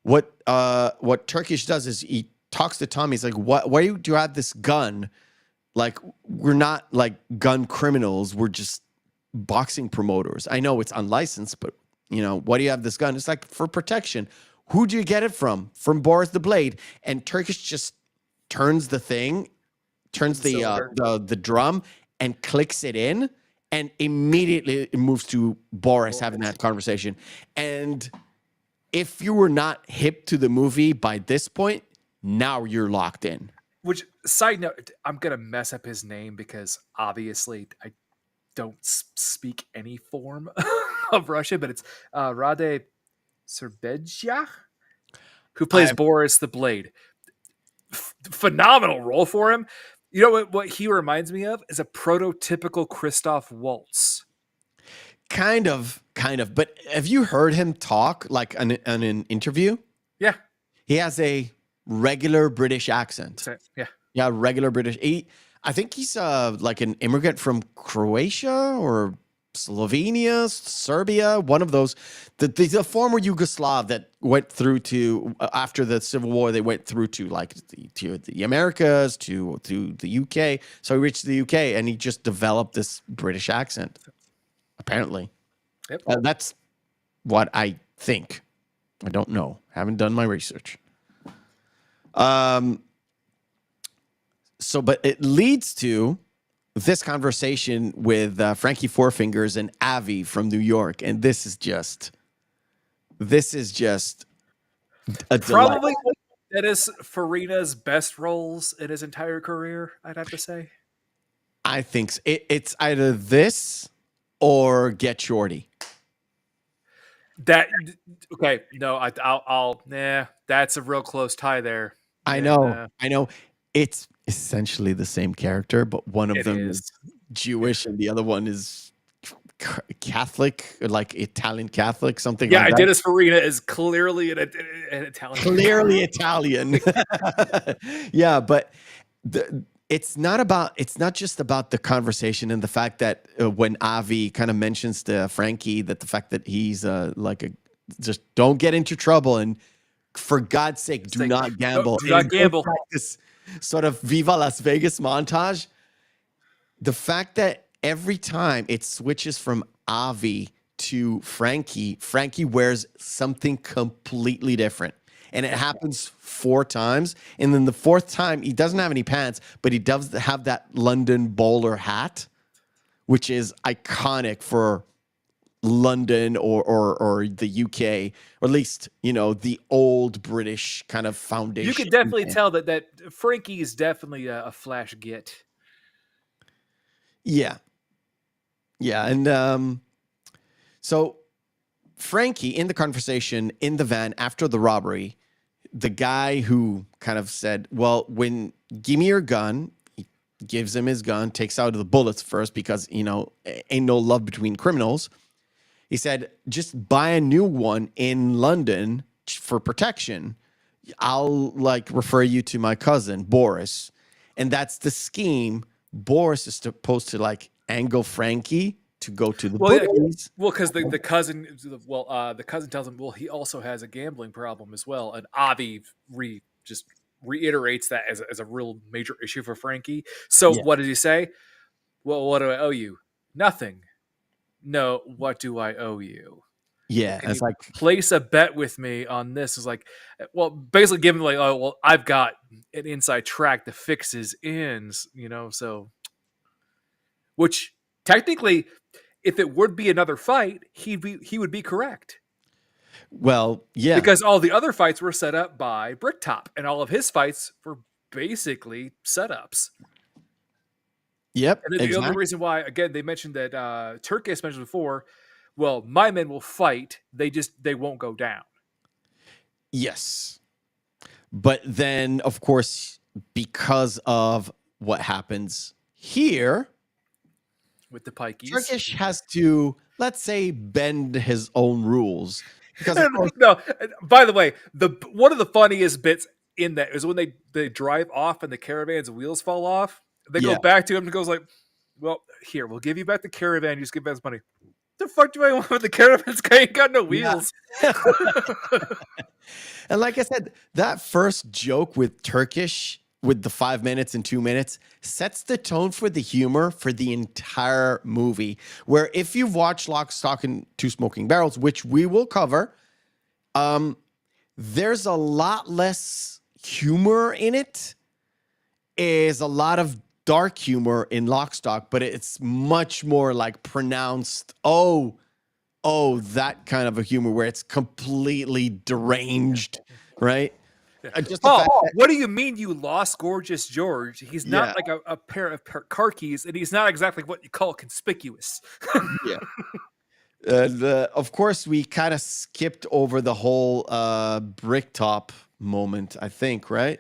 what Turkish does is he talks to Tommy. He's like, why do you have this gun? Like, we're not like gun criminals. We're just boxing promoters. I know it's unlicensed, but why do you have this gun? It's like for protection. Who do you get it from? From Boris the Blade. And Turkish just turns the drum and clicks it in, and immediately it moves to Boris having that conversation. And if you were not hip to the movie by this point, now you're locked in. Which, side note, I'm going to mess up his name because obviously I don't speak any form of Russian, but it's Rade Serbedja, who plays Boris the Blade. Phenomenal role for him. You know what he reminds me of is a prototypical Christoph Waltz. Kind of. But have you heard him talk like in an interview? Yeah. He has a regular British accent. Yeah. Yeah, regular British. I think he's like an immigrant from Croatia or Slovenia, Serbia, one of those. The former Yugoslav that went through to, after the Civil War, they went through to like the Americas, to the UK. So he reached the UK and he just developed this British accent, apparently. Yep. That's what I think. I don't know. Haven't done my research. But it leads to this conversation with Frankie Four Fingers and Avi from New York, and this is just a probably that is Farina's best roles in his entire career, I'd have to say. I think so. It's either this or Get Shorty. That's a real close tie there. I know. It's essentially the same character, but one of them is Jewish and the other one is Catholic, like Italian Catholic, something yeah, like that. Dennis Farina is clearly an Italian. Clearly Italian. Yeah, but it's not just about the conversation and the fact that when Avi kind of mentions to Frankie that the fact that he's just don't get into trouble and for God's sake, do not gamble. Do not gamble. This sort of Viva Las Vegas montage. The fact that every time it switches from Avi to Frankie, Frankie wears something completely different. And it happens 4 times. And then the 4th time, he doesn't have any pants, but he does have that London bowler hat, which is iconic for London or the UK, or at least, the old British kind of foundation. You can definitely tell that Frankie is definitely a flash get. Yeah. Yeah. And so Frankie, in the conversation in the van after the robbery, the guy who kind of said, well, give me your gun, he gives him his gun, takes out the bullets first because, ain't no love between criminals. He said, just buy a new one in London for protection. I'll refer you to my cousin, Boris. And that's the scheme. Boris is supposed to angle Frankie to go to the bookies. Well, because the cousin tells him, well, he also has a gambling problem as well. And Avi just reiterates that as a real major issue for Frankie. So What did he say? Well, what do I owe you? Nothing. No, what do I owe you? Yeah, it's place a bet with me on this. Is basically give him I've got an inside track to fix his ends, so. Which technically, if it would be another fight, he would be correct. Well, yeah, because all the other fights were set up by Bricktop, and all of his fights were basically setups. Yep. And the only reason why, again, they mentioned that Turkish mentioned before, well, my men will fight. They won't go down. Yes. But then, of course, because of what happens here with the pikeys, Turkish has to, let's say, bend his own rules. Because no, by the way, one of the funniest bits in that is when they drive off and the caravan's wheels fall off. They go back to him and goes well, here, we'll give you back the caravan. You just give us money. The fuck do I want with the caravans? Guy ain't got no wheels. Yeah. And like I said, that first joke with Turkish with the 5 minutes and 2 minutes sets the tone for the humor for the entire movie. Where if you've watched Lock, Stock, and Two Smoking Barrels, which we will cover, there's a lot less humor in it. Is a lot of dark humor in Lock, Stock, but it's much more pronounced. Oh, that kind of a humor where it's completely deranged, right? What do you mean you lost Gorgeous George? He's not a pair of car keys, and he's not exactly what you call conspicuous. Yeah. Of course, we kind of skipped over the whole Bricktop moment, I think, right?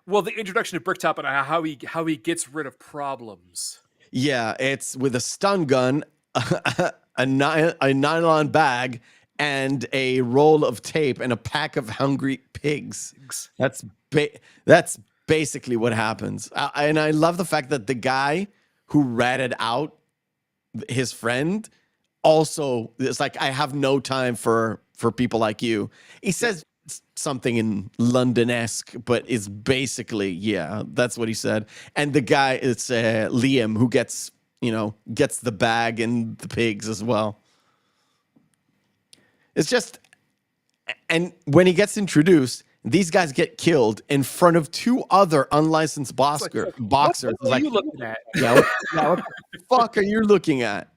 Well, the introduction of Bricktop and how he gets rid of problems. Yeah, it's with a stun gun, a nylon bag, and a roll of tape and a pack of hungry pigs. That's basically what happens. And I love the fact that the guy who ratted out his friend also is I have no time for people like you. He says something in London-esque, but is basically, that's what he said. And the guy is Liam, who gets the bag and the pigs as well. It's just, and when he gets introduced, these guys get killed in front of 2 other unlicensed boxers. What are you looking at? What the fuck are you looking at?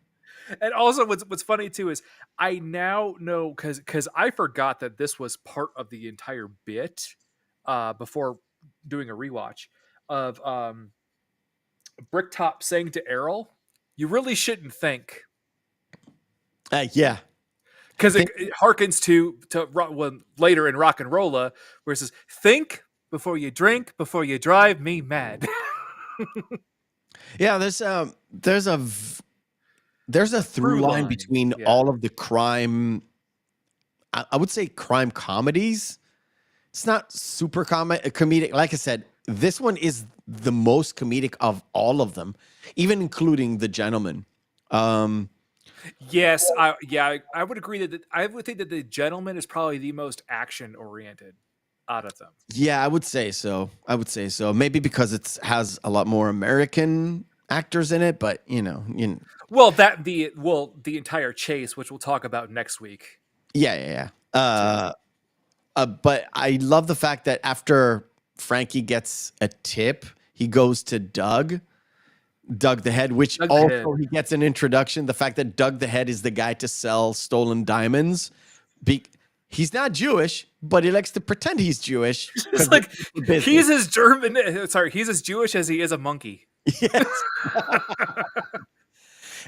And also, what's funny too is I now know because I forgot that this was part of the entire bit before doing a rewatch of Bricktop saying to Errol, "You really shouldn't think." Yeah. Because it harkens to later in Rock and Rolla, where it says, "Think before you drink, before you drive me mad." Yeah, there's there's a through line between all of the crime. I would say crime comedies. It's not super comedic. Like I said, this one is the most comedic of all of them, even including The Gentleman. Yes, I would agree that I would think that The Gentleman is probably the most action oriented out of them. Yeah, I would say so. Maybe because it has a lot more American actors in it, but Well, the entire chase, which we'll talk about next week. Yeah. But I love the fact that after Frankie gets a tip, he goes to Doug the Head, which also he gets an introduction. The fact that Doug the Head is the guy to sell stolen diamonds. He's not Jewish, but he likes to pretend he's Jewish. It's like he's as German. Sorry, he's as Jewish as he is a monkey. Yes.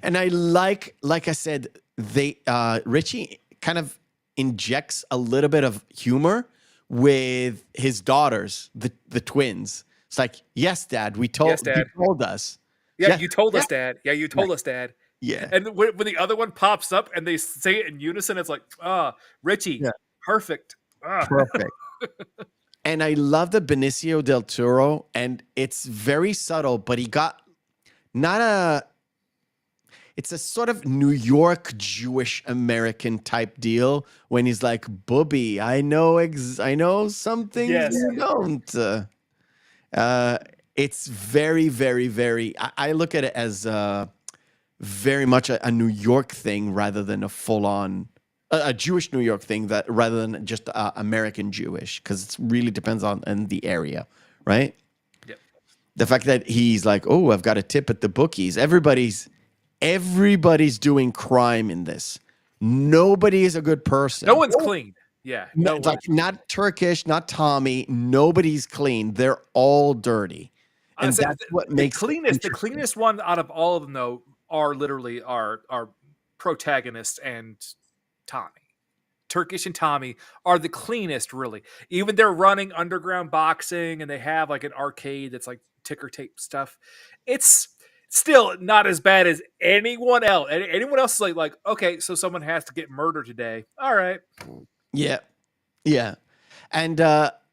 And I like I said, Ritchie kind of injects a little bit of humor with his daughters, the twins. It's like, yes, Dad, you told us. Yeah, you told us, Dad. Yeah, you told us, Dad. Yeah. And when the other one pops up and they say it in unison, it's like, Ritchie, perfect. Perfect. And I love the Benicio del Toro, and it's very subtle, but he got it's a sort of New York Jewish American type deal when he's like, Booby, I know some things you don't. It's very, very, very, I look at it as very much a New York thing rather than a full-on, a Jewish New York thing rather than just American Jewish, because it really depends on the area, right? Yep. The fact that he's like, oh, I've got a tip at the bookies. Everybody's doing crime in this. Nobody is a good person. No one's clean. Yeah. Not Turkish, not Tommy. Nobody's clean. They're all dirty. And that's what makes the cleanest one out of all of them, though, are literally our protagonist and Tommy. Turkish and Tommy are the cleanest, really. Even they're running underground boxing and they have like an arcade that's like ticker tape stuff. It's still not as bad as anyone else. Anyone else is like, okay, so someone has to get murdered today. All right. Yeah. And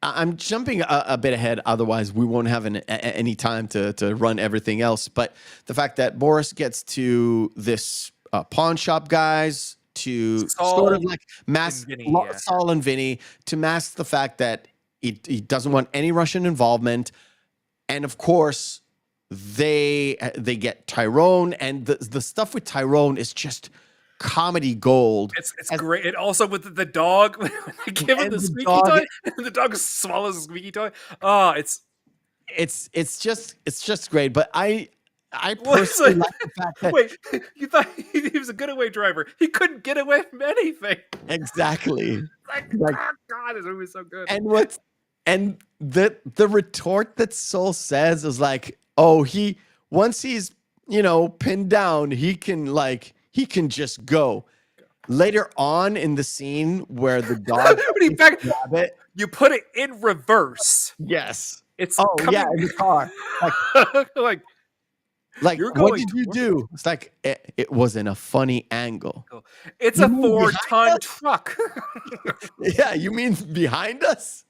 I'm jumping a bit ahead. Otherwise, we won't have any time to run everything else. But the fact that Boris gets to this pawn shop guys to sort of like mask Saul and Vinny to mask the fact that he doesn't want any Russian involvement. And of course, they get Tyrone, and the stuff with Tyrone is just comedy gold. It's great. And also with the dog, when they give him the squeaky toy, and the dog swallows the squeaky toy. Oh, it's just great. But I personally like the fact that wait, you thought he was a getaway driver. He couldn't get away from anything. Exactly. like oh God, this movie is so good. And the retort that Soul says is like, oh, once he's pinned down, he can just go. Later on in the scene where the dog you put it in reverse. Yes. It's in the car. Like what did you do? It's like it was in a funny angle. It's a 4-ton truck. Yeah, you mean behind us?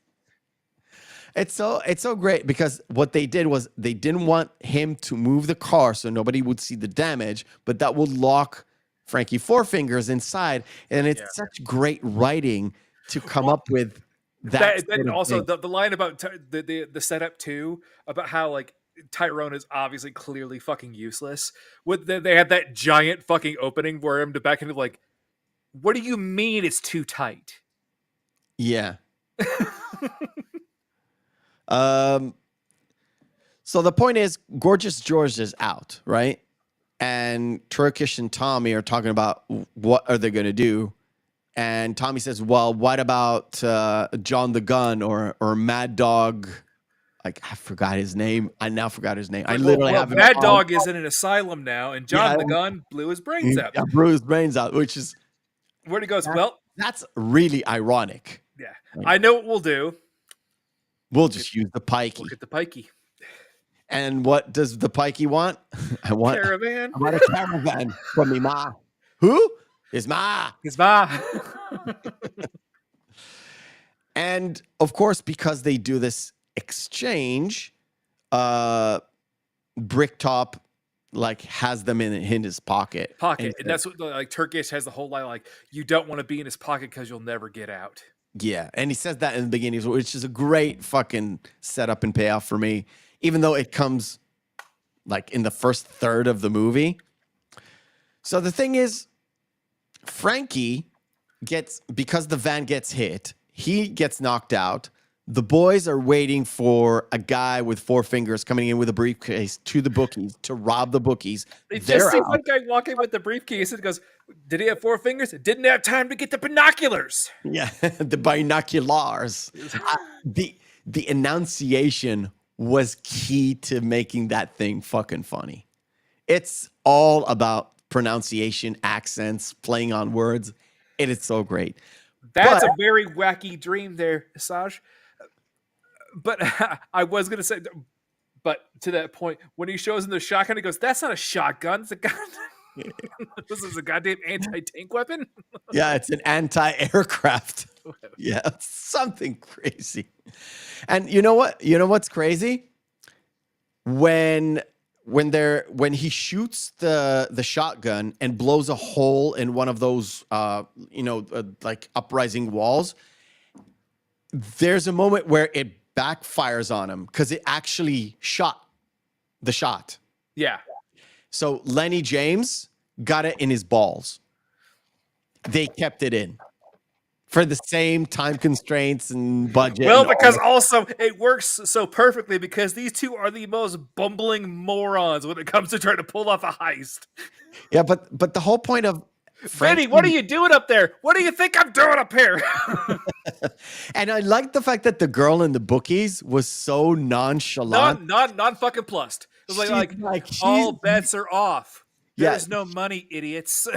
It's so great because what they did was they didn't want him to move the car so nobody would see the damage, but that would lock Frankie Four Fingers inside, and it's such great writing to come up with that. And also the line about the setup too, about how like Tyrone is obviously clearly fucking useless. They had that giant fucking opening for him to back into like, what do you mean it's too tight? Yeah. So the point is, Gorgeous George is out, right? And Turkish and Tommy are talking about what are they going to do. And Tommy says, well, what about John the Gun or Mad Dog? Like, I forgot his name. I now forgot his name. I literally have Mad Dog is in an asylum now, and John the Gun blew his brains out. Blew his brains out, which is where he goes. That's really ironic. Yeah, I know what we'll do. We'll just use the pikey. We'll get the pikey. And what does the pikey want? I want Caravan. I want a caravan from me ma. Who? His ma. His ma. And of course, because they do this exchange, Bricktop like has them in his pocket. And that's what like Turkish has the whole line like, you don't want to be in his pocket because you'll never get out. Yeah, and he says that in the beginning, which is a great fucking setup and payoff for me, even though it comes like in the first third of the movie. So the thing is, Frankie because the van gets hit, he gets knocked out. The boys are waiting for a guy with 4 fingers coming in with a briefcase to the bookies to rob the bookies. They just see one guy walking with the briefcase and goes, did he have 4 fingers? Didn't have time to get the binoculars. Yeah, the binoculars. The enunciation was key to making that thing fucking funny. It's all about pronunciation, accents, playing on words. It is so great. That's a very wacky dream there, Saj. But I was going to say, but to that point, when he shows him the shotgun, he goes, that's not a shotgun. It's a gun. This is a goddamn anti-tank weapon. Yeah, it's an anti-aircraft. Yeah, it's something crazy. And you know what? You know what's crazy? When he shoots the shotgun and blows a hole in one of those like uprising walls, there's a moment where it backfires on him because it actually shot the shot. Yeah. So Lenny James got it in his balls. They kept it in for the same time constraints and budget. Well, because also it works so perfectly because these two are the most bumbling morons when it comes to trying to pull off a heist. Yeah, but the whole point of Vinnie, what are you doing up there? What do you think I'm doing up here? And I like the fact that the girl in the bookies was so nonchalant. Non fucking plussed. It was like all bets are off. There's no money, idiots.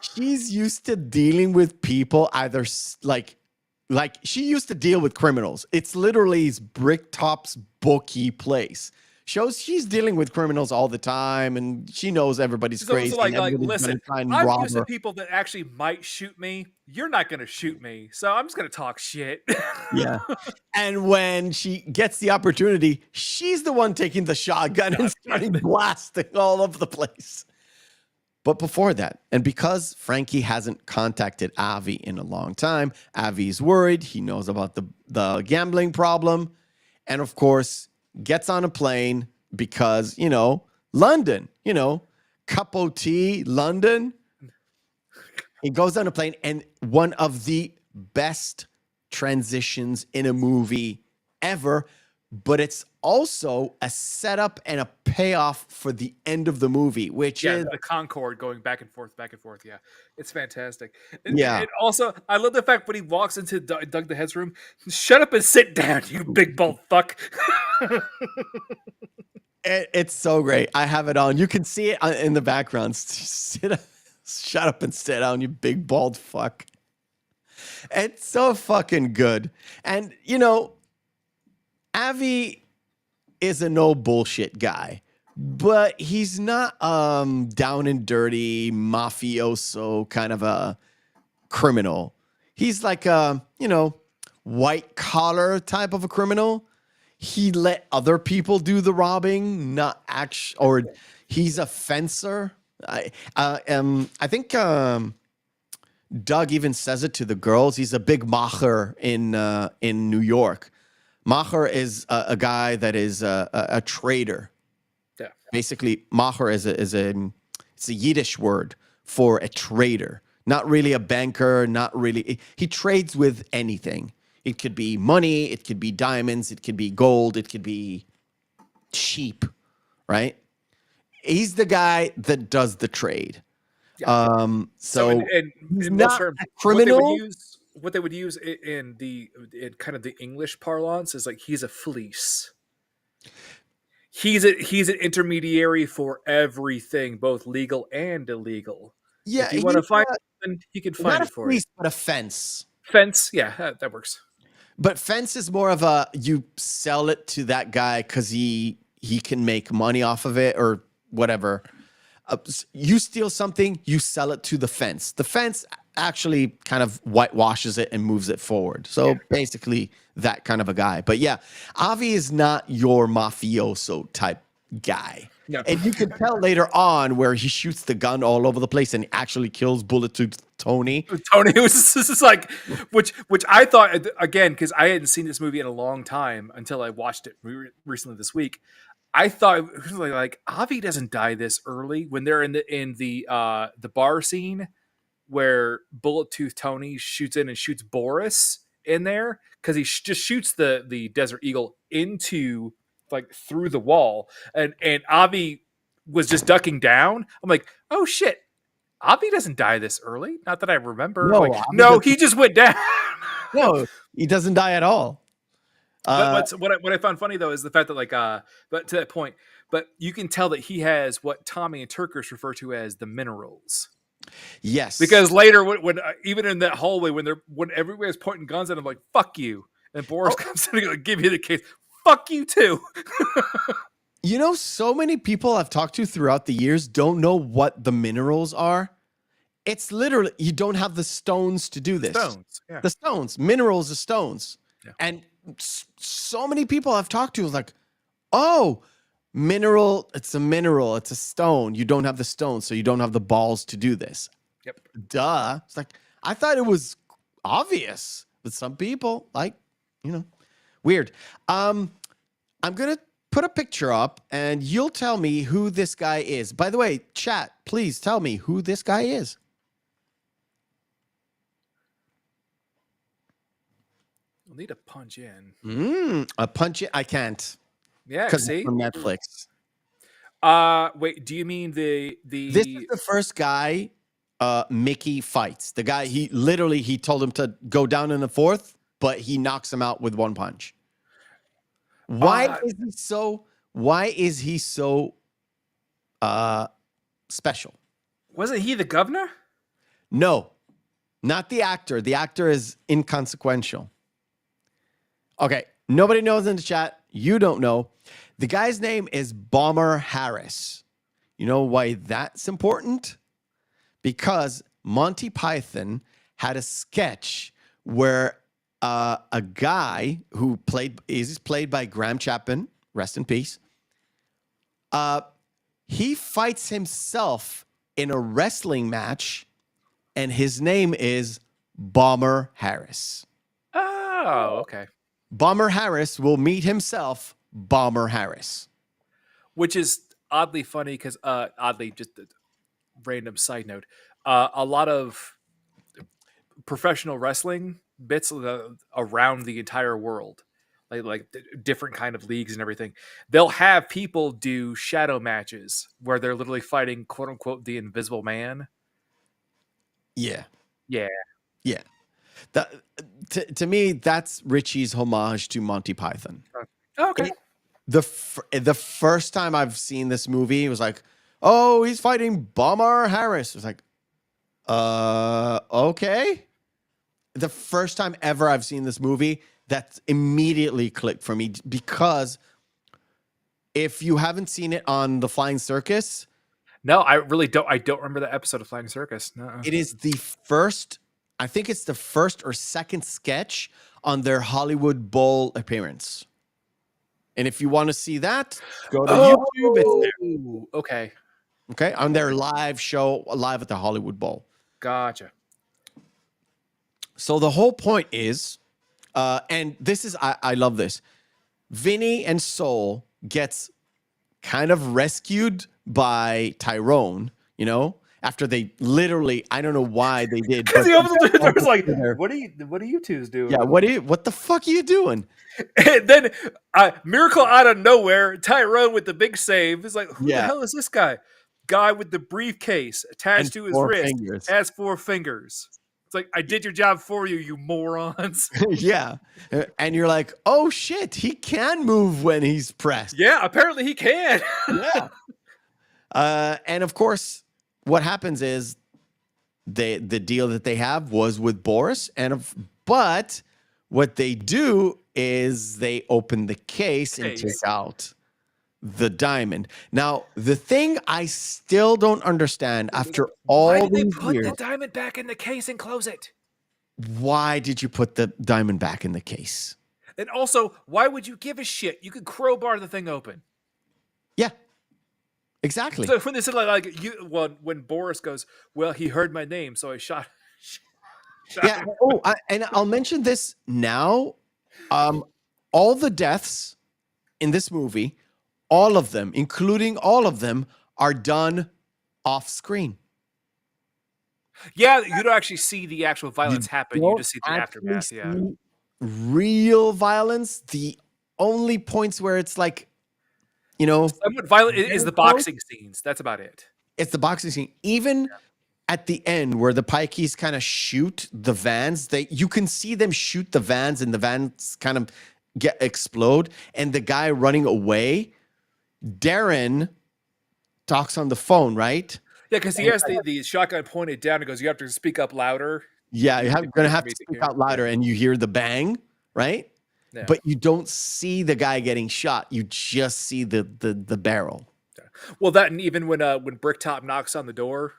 She's used to dealing with people either like she used to deal with criminals. It's literally Bricktop's bookie place. Shows she's dealing with criminals all the time, and she knows everybody's crazy. So listen, I'm used to people that actually might shoot me. You're not going to shoot me, so I'm just going to talk shit. Yeah. And when she gets the opportunity, she's the one taking the shotgun and starting blasting all over the place. But before that, and because Frankie hasn't contacted Avi in a long time, Avi's worried. He knows about the gambling problem. And of course, gets on a plane because, London, cup of tea, London. He goes on a plane, and one of the best transitions in a movie ever, but it's also a setup and a payoff for the end of the movie, which is the Concorde going back and forth. Yeah, it's fantastic. Yeah. And also, I love the fact when he walks into Doug the Head's room, shut up and sit down, you big bald fuck. It's so great. I have it on. You can see it in the background. Shut up and sit down, you big bald fuck. It's so fucking good. And, Avi is a no bullshit guy, but he's not down and dirty mafioso kind of a criminal. He's like a, white collar type of a criminal. He let other people do the robbing, not or he's a fencer. I think Doug even says it to the girls. He's a big macher in New York. Macher is a guy that is a trader. Yeah. Basically, macher is it's a Yiddish word for a trader. Not really a banker. Not really. He trades with anything. It could be money. It could be diamonds. It could be gold. It could be sheep. Right? He's the guy that does the trade. Yeah. So in not a criminal. What they would use in kind of the English parlance is like he's a fleece. He's an intermediary for everything, both legal and illegal. Yeah, if you want to find something, he can find it for you. But a fence. Fence, yeah, that works. But fence is more of you sell it to that guy because he he can make money off of it or whatever. You steal something, you sell it to the fence. The fence actually kind of whitewashes it and moves it forward. So basically that kind of a guy. But yeah, Avi is not your mafioso type guy. No. And you can tell later on where he shoots the gun all over the place and actually kills Bullet Tooth Tony. Tony was just like, which I thought, again, because I hadn't seen this movie in a long time until I watched it recently this week. I thought it was like Avi doesn't die this early when they're in the bar scene where Bullet Tooth Tony shoots in and shoots Boris in there because he just shoots the Desert Eagle into like through the wall, and Avi was just ducking down. I'm like, oh shit, Avi doesn't die this early. Not that I remember. No, he just went down. No, he doesn't die at all. But what I found funny though is the fact that but to that point, but you can tell that he has what Tommy and Turkish refer to as the minerals. Yes, because later when even in that hallway when everybody's pointing guns at him like fuck you, and Boris comes in and like, give you the case, fuck you too. You know, so many people I've talked to throughout the years don't know what the minerals are. It's literally you don't have the stones to do this. Stones, yeah. The stones, minerals are stones, yeah. And so many people I've talked to is like, oh, mineral, it's a mineral, it's a stone. You don't have the stone, so you don't have the balls to do this. Yep. Duh. It's like, I thought it was obvious, but some people, like, you know, weird. I'm going to put a picture up and you'll tell me who this guy is. By the way, chat, please tell me who this guy is. We'll need a punch in. A punch in? I can't. Yeah, because see? It's from Netflix. Wait, do you mean the This is the first guy Mickey fights. The guy he told him to go down in the fourth, but he knocks him out with one punch. Why is he so special? Wasn't he the governor? No, not the actor. The actor is inconsequential. Okay, nobody knows in the chat. You don't know. The guy's name is Bomber Harris. You know why that's important? Because Monty Python had a sketch where a guy who is played by Graham Chapman, rest in peace. He fights himself in a wrestling match, and his name is Bomber Harris. Oh, okay. Bomber Harris will meet himself, Bomber Harris. Which is oddly funny because, just a random side note, a lot of professional wrestling bits around the entire world, like different kind of leagues and everything, they'll have people do shadow matches where they're literally fighting, quote unquote, the Invisible Man. Yeah. Yeah. Yeah. To me, that's Ritchie's homage to Monty Python. Okay. The first time I've seen this movie, it was like, oh, he's fighting Bomber Harris. It was like, okay. The first time ever I've seen this movie, that immediately clicked for me, because if you haven't seen it on The Flying Circus. No, I really don't. I don't remember the episode of Flying Circus. No. It is the first, I think it's the first or second sketch on their Hollywood Bowl appearance. And if you want to see that, go to YouTube. It's there. Okay. Okay. On their live show, live at the Hollywood Bowl. Gotcha. So the whole point is, and this is, I love this. Vinny and Soul gets kind of rescued by Tyrone, you know, after they literally, I don't know why they did. Because he opened the door, was like, what are you twos doing? Yeah, what the fuck are you doing? And then miracle out of nowhere, Tyrone with the big save is like, who the hell is this guy? Guy with the briefcase attached to his wrist has 4 fingers. It's like, I did your job for you, you morons. Yeah. And you're like, oh shit, he can move when he's pressed. Yeah, apparently he can. Yeah. And of course, what happens is the deal that they have was with Boris, but what they do is they open the case and take out the diamond. Now, the thing I still don't understand after Why all did they these put years, the diamond back in the case and close it? why did you put the diamond back in the case? And also, why would you give a shit? You could crowbar the thing open. Yeah, exactly. So when they said when Boris goes, well, he heard my name, so I shot. Yeah. him. Oh, and I'll mention this now. All the deaths in this movie, all of them, including all of them, are done off screen. Yeah, you don't actually see the actual violence happen. You just see the aftermath. Yeah. Real violence. The only points where it's like, somewhat violent is the boxing scenes. That's about it. It's the boxing scene. Even at the end where the pikeys kind of shoot the vans, you can see them shoot the vans and the vans kind of explode. And the guy running away, Darren talks on the phone, right? Yeah, because he has the shotgun pointed down and goes, you have to speak up louder. Yeah, you're going to have to speak out louder, and you hear the bang, right? Yeah. But you don't see the guy getting shot. You just see the barrel. Well, that, and even when Bricktop knocks on the door,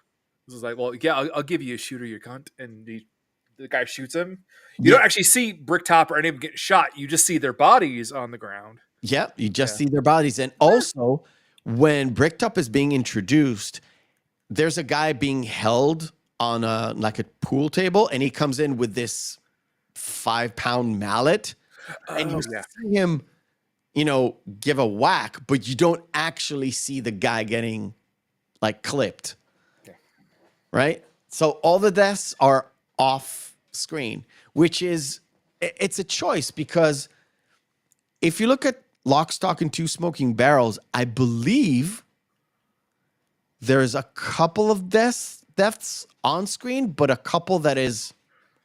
this is like, well, yeah, I'll give you a shooter, your cunt. And the guy shoots him. You don't actually see Bricktop or any of them get shot. You just see their bodies on the ground. Yeah, you just see their bodies. And also, when Bricktop is being introduced, there's a guy being held on a pool table, and he comes in with this 5-pound mallet, and you see him, give a whack, but you don't actually see the guy getting clipped. Right? So all the deaths are off screen, which it's a choice, because if you look at Lock, Stock, and Two Smoking Barrels, I believe there's a couple of deaths on screen, but a couple that is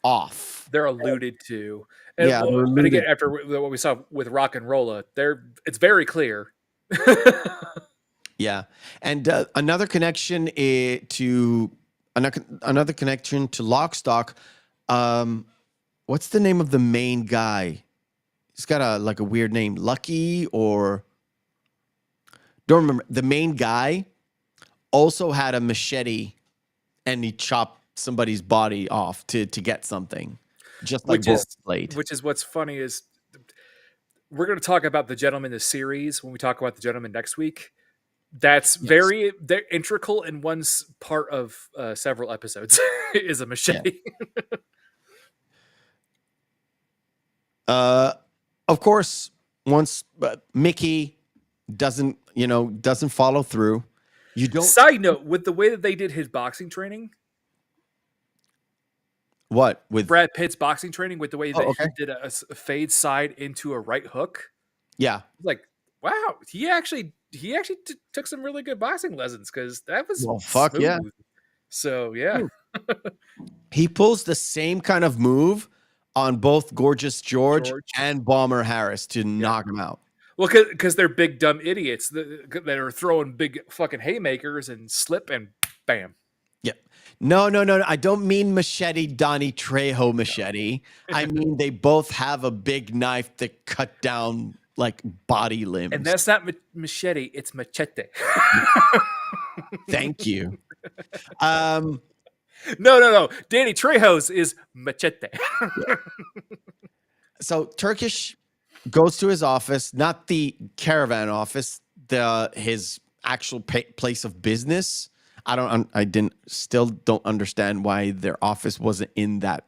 off. They're alluded to. And, and again, after what we saw with Rock and Rolla, it's very clear. Yeah. And another connection to Lock, Stock. What's the name of the main guy? He's got a weird name, Lucky, or don't remember. The main guy also had a machete, and he chopped somebody's body off to get something, just like Blade. Which is what's funny is we're going to talk about the Gentleman, the series, when we talk about the Gentleman next week. That's they're integral in one part of several episodes is a machete. Of course, once Mickey doesn't follow through, you don't. Side note, with the way that they did his boxing training. What with Brad Pitt's boxing training, with the way that he did a fade side into a right hook? Yeah, like, wow, he actually took some really good boxing lessons, because that was fuck smooth. Yeah. So yeah, he pulls the same kind of move on both Gorgeous George and Bomber Harris to knock him out. Well, because they're big dumb idiots that are throwing big fucking haymakers and slip and bam. Yeah. No. I don't mean machete, Donnie Trejo machete. I mean, they both have a big knife that cut down body limbs. And that's not machete, it's machete. Thank you. No. Danny Trejo's is machete. So Turkish goes to his office, not the caravan office, his actual place of business. I still don't understand why their office wasn't in that,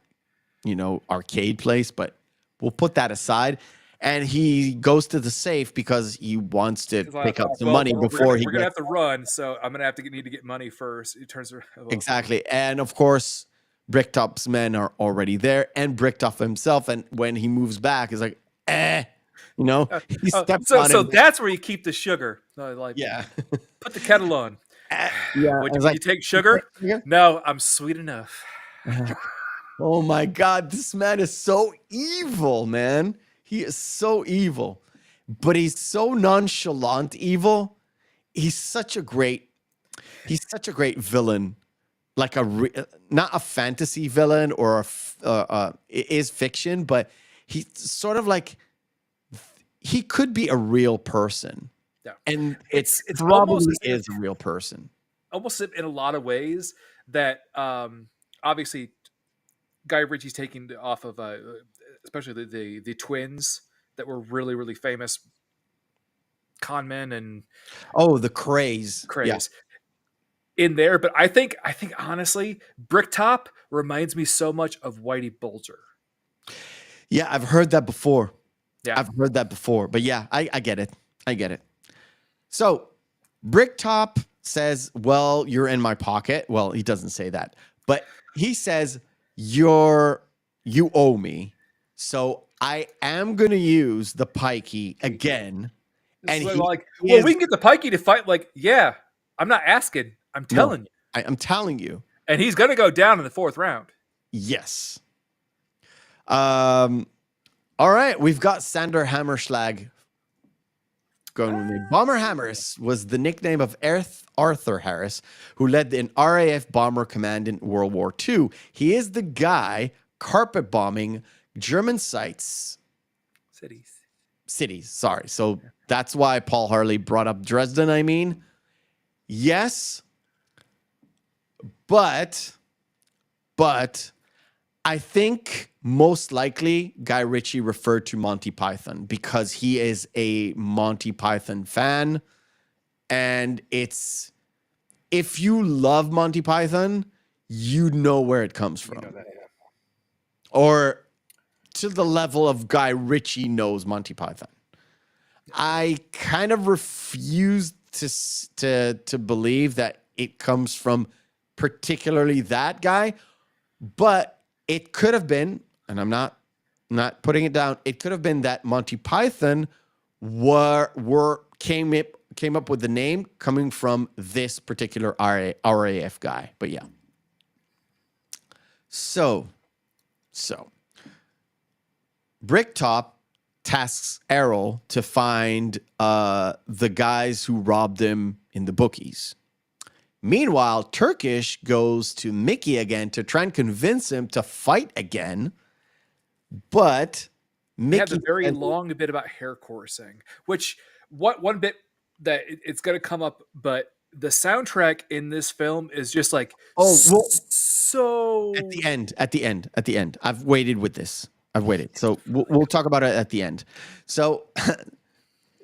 arcade place, but we'll put that aside. And he goes to the safe because he wants to pick up some money before we're gonna have to run. So I'm gonna need to get money first. It turns exactly, and of course, Bricktop's men are already there, and Bricktop himself. And when he moves back, he's like, he steps on him. So that's where you keep the sugar. Put the kettle on. You take sugar? No, I'm sweet enough. Oh my God, this man is so evil, man. He is so evil, but he's so nonchalant evil. He's such a great villain, not a fantasy villain or it is fiction, but he's sort of he could be a real person. Yeah. And it's probably almost is a real person. Almost in a lot of ways that obviously Guy Ritchie's taking off of especially the twins that were really, really famous con men and the craze. Yeah. In there. But I think honestly, Bricktop reminds me so much of Whitey Bulger. Yeah, I've heard that before. Yeah. I've heard that before. But yeah, I get it. I get it. So Bricktop says, well, you're in my pocket. Well, he doesn't say that, but he says, you owe me. So I am going to use the pikey again. And so we can get the pikey to fight. Like, yeah, I'm not asking. I'm telling you. I'm telling you. And he's going to go down in the 4th round. Yes. All right. We've got Sander Hammerschlag going with me. Bomber Harris was the nickname of Arthur Harris, who led an RAF bomber command in World War II. He is the guy carpet bombing German cities. Sorry. So that's why Paul Harley brought up Dresden, I mean. Yes. But I think most likely Guy Ritchie referred to Monty Python because he is a Monty Python fan. And if you love Monty Python, you know where it comes from. You know that, yeah. Or to the level of Guy Ritchie knows Monty Python. I kind of refuse to believe that it comes from particularly that guy, but it could have been, and I'm not putting it down. It could have been that Monty Python came up with the name coming from this particular RAF guy. But yeah. So Bricktop tasks Errol to find the guys who robbed him in the bookies. Meanwhile, Turkish goes to Mickey again to try and convince him to fight again. But Mickey had a very long bit about hair coursing, which one bit that it's going to come up, but the soundtrack in this film is just like, so at the end. I've waited with this. So we'll talk about it at the end. So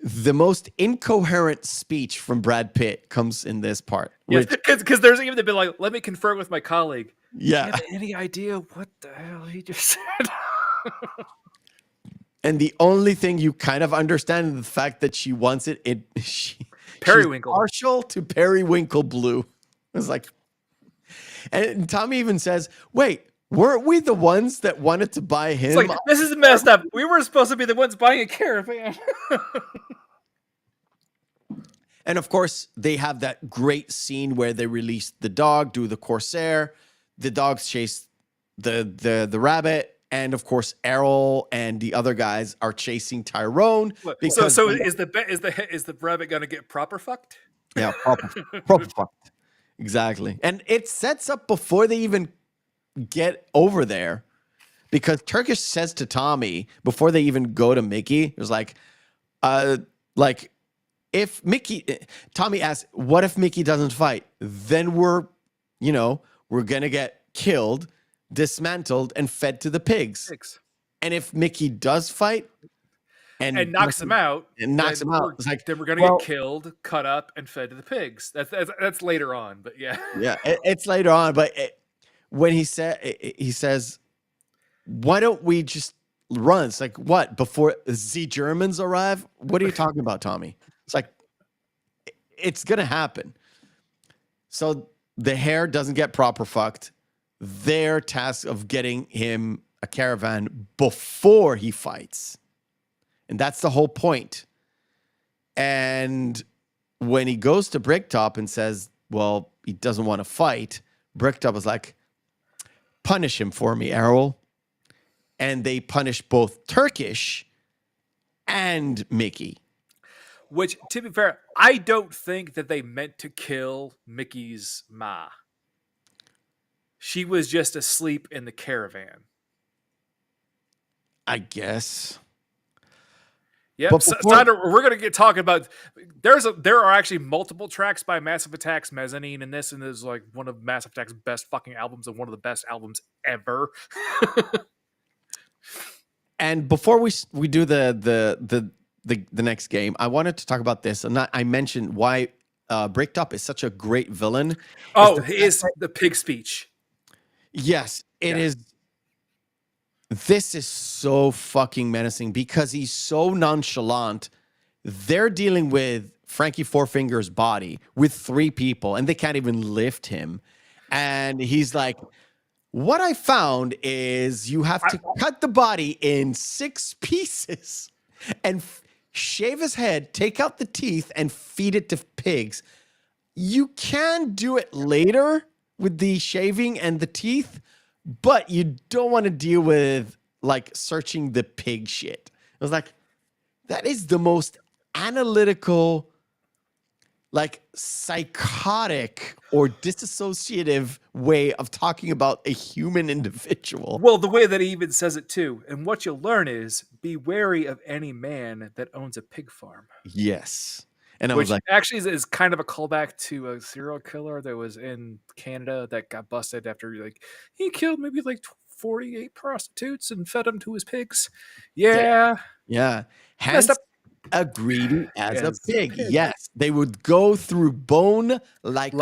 the most incoherent speech from Brad Pitt comes in this part. Yes, because there's even been like, let me confer with my colleague. Yeah. You have any idea what the hell he just said? And the only thing you kind of understand is the fact that she wants it. Periwinkle. She's partial to periwinkle blue. It's like, and Tommy even says, wait, weren't we the ones that wanted to buy him? It's like, this is messed up. We were supposed to be the ones buying a caravan. And of course, they have that great scene where they release the dog, do the Corsair. The dogs chase the rabbit. And of course, Errol and the other guys are chasing Tyrone. So is the rabbit gonna get proper fucked? Yeah, proper fucked. Exactly. And it sets up before they even get over there, because Turkish says to Tommy before they even go to Mickey, it was like if Tommy asks, what if Mickey doesn't fight? Then we're gonna get killed, dismantled, and fed to the pigs. And if Mickey does fight and knocks him out, it's like, then we're gonna get killed, cut up, and fed to the pigs. That's later on, but yeah, it's later on. But when he says, why don't we just run? It's like, what, before the Germans arrive? What are you talking about, Tommy? It's like, it's gonna happen. So the hair doesn't get proper fucked. Their task of getting him a caravan before he fights. And that's the whole point. And when he goes to Bricktop and says, well, he doesn't want to fight, Bricktop is like, punish him for me, Errol. And they punish both Turkish and Mickey. Which, to be fair, I don't think that they meant to kill Mickey's ma. She was just asleep in the caravan. I guess. Yeah, Sandra, we're gonna get talking about. There are actually multiple tracks by Massive Attack's Mezzanine in this, and there's like one of Massive Attack's best fucking albums and one of the best albums ever. And before we do the next game, I wanted to talk about this, and I mentioned why Bricked Up is such a great villain. Oh, is the pig speech? Yes, it is. This is so fucking menacing because he's so nonchalant. They're dealing with Frankie Four Fingers' body with 3 people, and they can't even lift him. And he's like, what I found is you have to cut the body in 6 pieces and shave his head, take out the teeth, and feed it to pigs. You can do it later with the shaving and the teeth, but you don't want to deal with like searching the pig shit. I was like, that is the most analytical, like psychotic or disassociative way of talking about a human individual. Well, the way that he even says it too. And what you'll learn is be wary of any man that owns a pig farm. Yes. And I Which was like, actually is kind of a callback to a serial killer that was in Canada that got busted after he killed maybe like 48 prostitutes and fed them to his pigs. Yeah. Hence, a greedy as a pig. Yes. They would go through bone like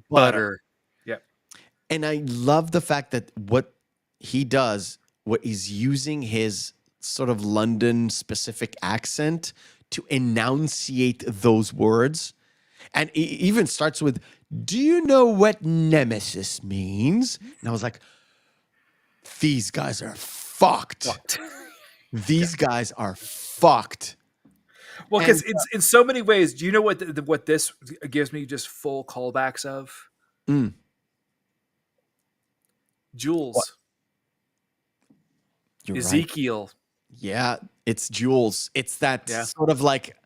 butter. Yeah. And I love the fact that what he does, what he's using his sort of London specific accent to enunciate those words. And it even starts with, do you know what nemesis means? And I was like, these guys are fucked. These guys are fucked. Well, because in so many ways, do you know what this gives me just full callbacks of? Jules. What? You're Ezekiel. Right. Yeah, it's Jules. It's that sort of like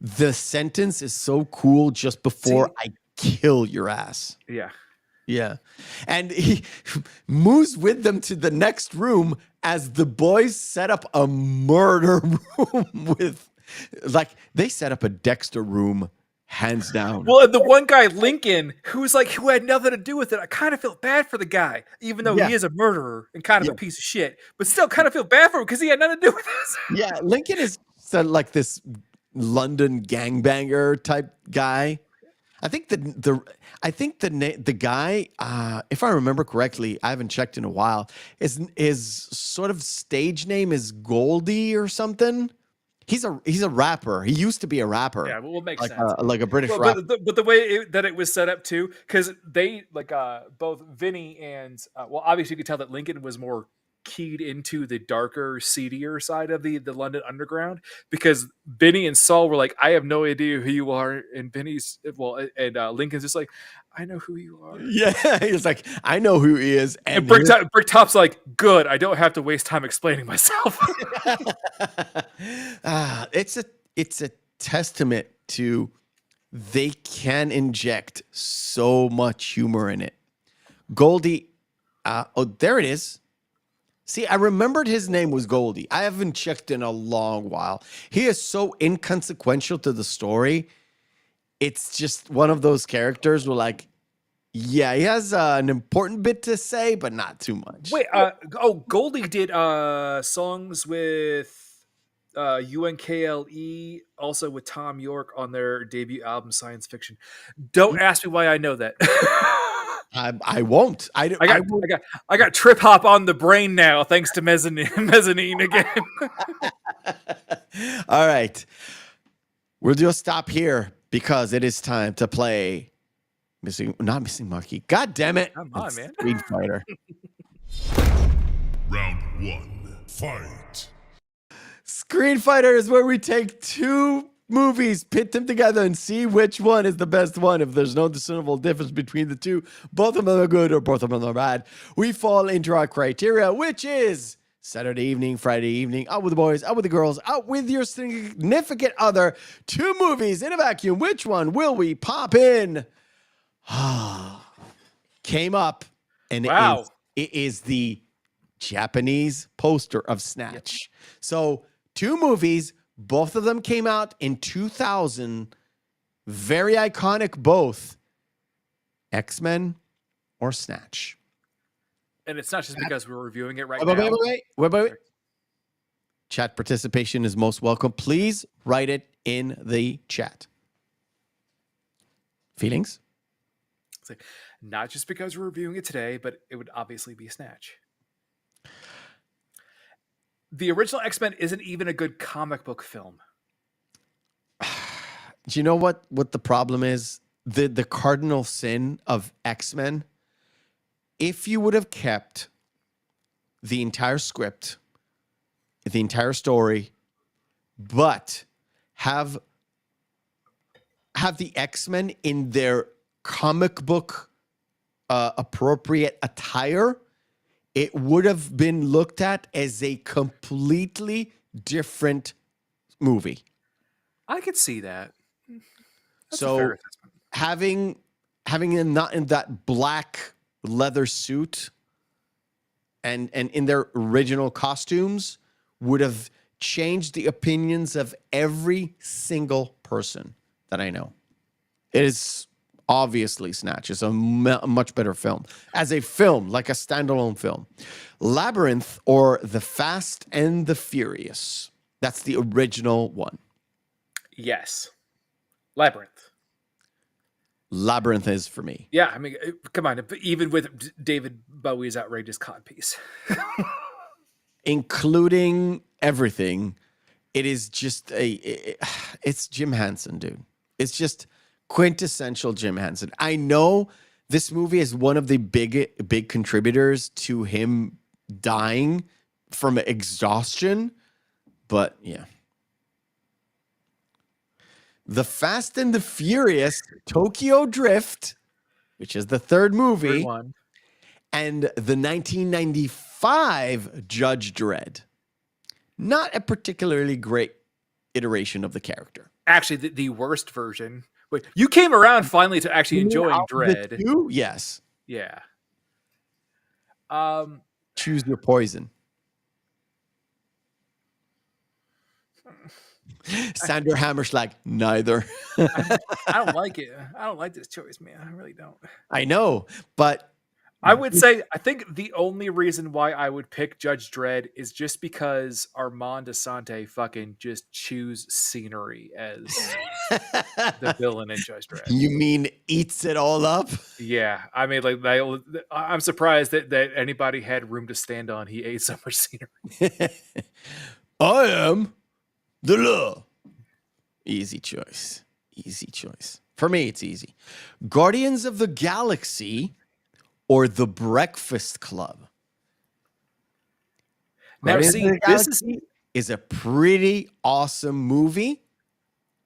the sentence is so cool just before I kill your ass. Yeah. Yeah. And he moves with them to the next room as the boys set up a murder room with, like, they set up a Dexter room, hands down. Well, and the one guy, Lincoln, who had nothing to do with it, I kind of felt bad for the guy, even though he is a murderer and kind of a piece of shit, but still kind of feel bad for him because he had nothing to do with this. Yeah, Lincoln is like this London gangbanger type guy. I think the guy, if I remember correctly, I haven't checked in a while. His sort of stage name is Goldie or something. He's a rapper. He used to be a rapper. Yeah, well, it makes like sense. Like a British rapper. But the way that it was set up too, because they both Vinnie and obviously you could tell that Lincoln was more keyed into the darker, seedier side of the London underground, because Vinnie and Saul were like, I have no idea who you are, and Lincoln's just like, I know who you are. Yeah, he's like, I know who he is. And Bricktop's like, good, I don't have to waste time explaining myself. It's a testament to they can inject so much humor in it. Goldie, there it is. See, I remembered his name was Goldie. I haven't checked in a long while. He is so inconsequential to the story. It's just one of those characters where, like, yeah, he has an important bit to say, but not too much. Wait, Goldie did songs with UNKLE, also with Tom York on their debut album, Science Fiction. Don't ask me why I know that. I won't. I got trip hop on the brain now, thanks to Mezzanine again. All right. We'll just stop here because it is time to play not Missing Monkey. God damn it. Come on, man. Street Fighter. Round 1. Fight. Screen Fighter is where we take 2 movies, pit them together, and see which one is the best one. If there's no discernible difference between the two, both of them are good or both of them are bad, we fall into our criteria, which is Saturday evening, Friday evening, out with the boys, out with the girls, out with your significant other. 2 movies in a vacuum. Which one will we pop in? Came up, and it is the Japanese poster of Snatch. So 2 movies, Both of them came out in 2000. Very iconic both. X-Men or Snatch. And it's not just because we're reviewing it right now. Wait. Chat participation is most welcome. Please write it in the chat. Feelings? Not just because we're reviewing it today, but it would obviously be Snatch. The original X-Men isn't even a good comic book film. Do you know what the problem is? The cardinal sin of X-Men, if you would have kept the entire script, the entire story, but have the X-Men in their comic book appropriate attire, it would have been looked at as a completely different movie. I could see that. That's so having them not in that black leather suit and in their original costumes would have changed the opinions of every single person that I know. It is obviously Snatch. It's a much better film. As a film, like a standalone film. Labyrinth or The Fast and the Furious. That's the original one. Yes. Labyrinth. Labyrinth is for me. Yeah, I mean, come on. Even with David Bowie's outrageous codpiece. Including everything, it is just it's Jim Henson, dude. It's just quintessential Jim Henson. I know this movie is one of the big contributors to him dying from exhaustion, but yeah. The Fast and the Furious Tokyo Drift, which is the third movie, and the 1995 Judge Dredd. Not a particularly great iteration of the character. Actually, the worst version. Wait, you came around finally to actually enjoying Dredd. Yes. Yeah. Choose your poison. Sandra Hammer's like, neither. I don't like it. I don't like this choice, man. I really don't. I know, but I would say I think the only reason why I would pick Judge Dredd is just because Armand Assante fucking just chews scenery as the villain in Judge Dredd. You mean eats it all up? Yeah, I mean, like I'm surprised that anybody had room to stand on. He ate so much scenery. I am the law. Easy choice. Easy choice. For me, it's easy. Guardians of the Galaxy or The Breakfast Club? Now, see, this is a pretty awesome movie.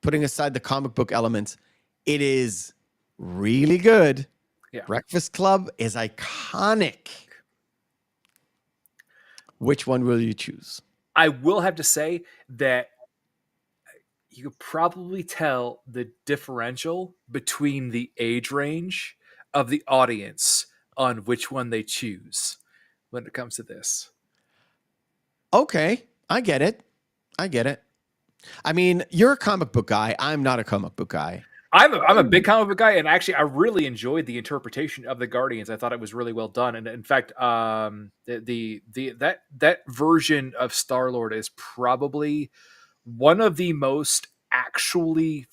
Putting aside the comic book elements, it is really good. Yeah. Breakfast Club is iconic. Which one will you choose? I will have to say that you could probably tell the differential between the age range of the audience on which one they choose when it comes to this. Okay, I get it. I mean, you're a comic book guy. I'm not a comic book guy. I'm a big comic book guy, and actually, I really enjoyed the interpretation of the Guardians. I thought it was really well done, and in fact, that version of Star-Lord is probably one of the most actually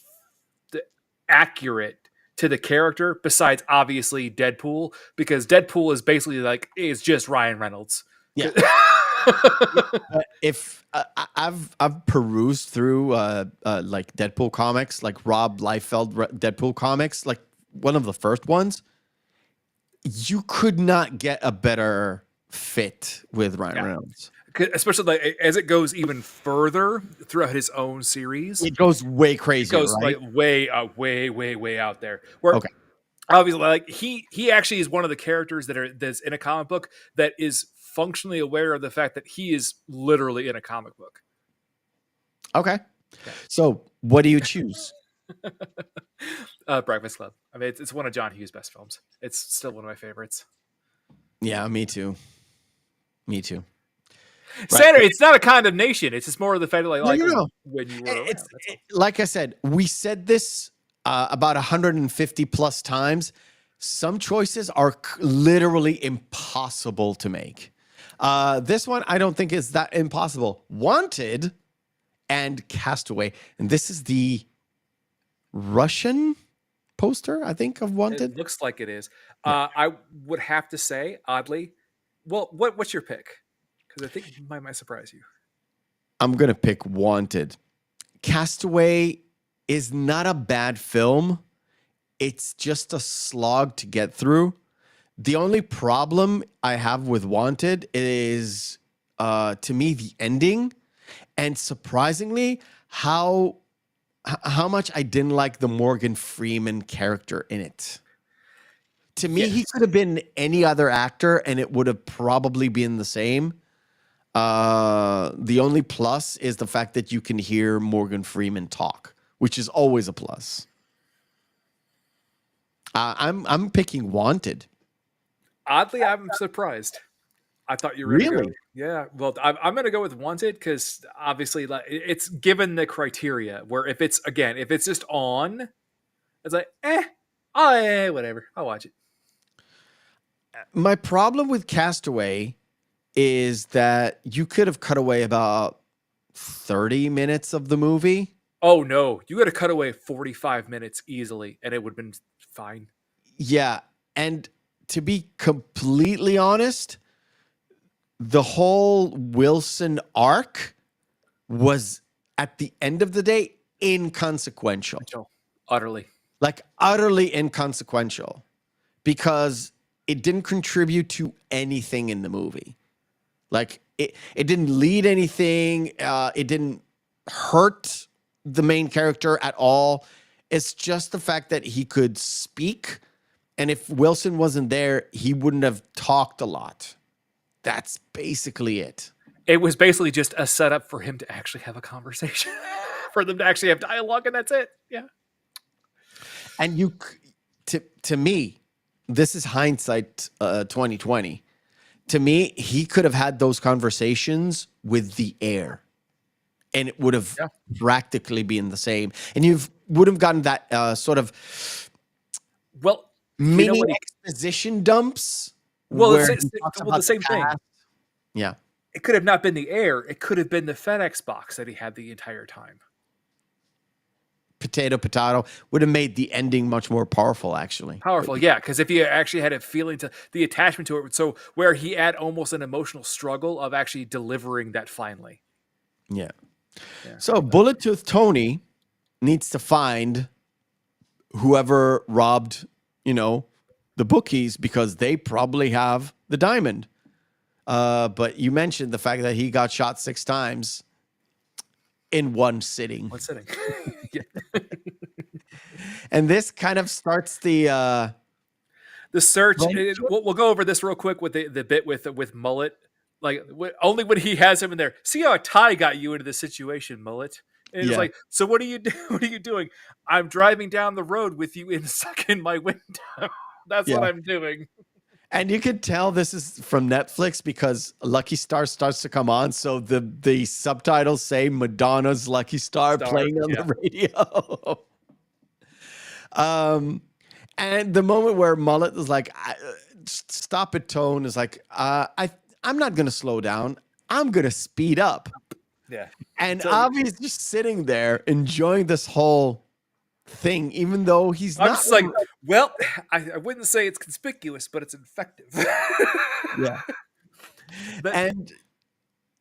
accurate to the character, besides obviously Deadpool, because Deadpool is basically is just Ryan Reynolds. Yeah. If I've perused through like Deadpool comics, like Rob Liefeld Deadpool comics, like one of the first ones, you could not get a better fit with Ryan Reynolds. Especially as it goes even further throughout his own series, it goes way crazy. It goes right? way out there. Where obviously, he actually is one of the characters that's in a comic book that is functionally aware of the fact that he is literally in a comic book. Okay. So what do you choose? Breakfast Club. I mean, it's one of John Hughes' best films. It's still one of my favorites. Yeah, me too. Santa, it's not a condemnation. It's just more of the fact that like when you were around. Like I said, we said this about 150 plus times. Some choices are literally impossible to make. This one I don't think is that impossible. Wanted and Castaway, and this is the Russian poster, I think, of Wanted. It looks like it is. I would have to say, oddly, well, what's your pick? Because I think might surprise you. I'm gonna pick Wanted. Castaway is not a bad film. It's just a slog to get through. The only problem I have with Wanted is, to me, the ending, and surprisingly, how much I didn't like the Morgan Freeman character in it. To me, he could have been any other actor, and it would have probably been the same. The only plus is the fact that you can hear Morgan Freeman talk, which is always a plus. I'm picking Wanted. Oddly, I'm surprised. I thought you were really? Go, yeah. Well, I'm going to go with Wanted because obviously, like, it's given the criteria where if it's just on, it's like whatever, I'll watch it. My problem with Castaway is that you could have cut away about 30 minutes of the movie. Oh no, you got to cut away 45 minutes easily, and it would have been fine. Yeah, and to be completely honest, the whole Wilson arc was, at the end of the day, inconsequential. Utterly. Like, utterly inconsequential. Because it didn't contribute to anything in the movie. Like, it didn't lead anything. It didn't hurt the main character at all. It's just the fact that he could speak. And if Wilson wasn't there, he wouldn't have talked a lot. That's basically it. It was basically just a setup for him to actually have a conversation, for them to actually have dialogue, and that's it. Yeah. And to me, this is hindsight 2020. To me, he could have had those conversations with the air, and it would have practically been the same. And you would have gotten that sort of mini exposition dumps. Well, the same thing. Yeah. It could have not been the air. It could have been the FedEx box that he had the entire time. Potato would have made the ending much more powerful, actually. Yeah, because if you actually had a feeling to the attachment to it, so where he had almost an emotional struggle of actually delivering that finally. Yeah. So Bullet Tooth Tony needs to find whoever robbed, the bookies, because they probably have the diamond. But you mentioned the fact that he got shot 6 times in one sitting. And this kind of starts the search. We'll go over this real quick with the bit with Mullet. Like, only when he has him in there. See how a tie got you into this situation, Mullet. And it's like, so what are you doing? I'm driving down the road with you in my window. That's what I'm doing. And you can tell this is from Netflix because Lucky Star starts to come on. So the subtitles say Madonna's Lucky Star playing on the radio. And the moment where Mullet is like, stop it, Tone, is like, I'm not going to slow down. I'm going to speed up. Yeah. And Avi's just sitting there enjoying this whole thing, even though he's not. Just like, well, I wouldn't say it's conspicuous, but it's effective. Yeah. And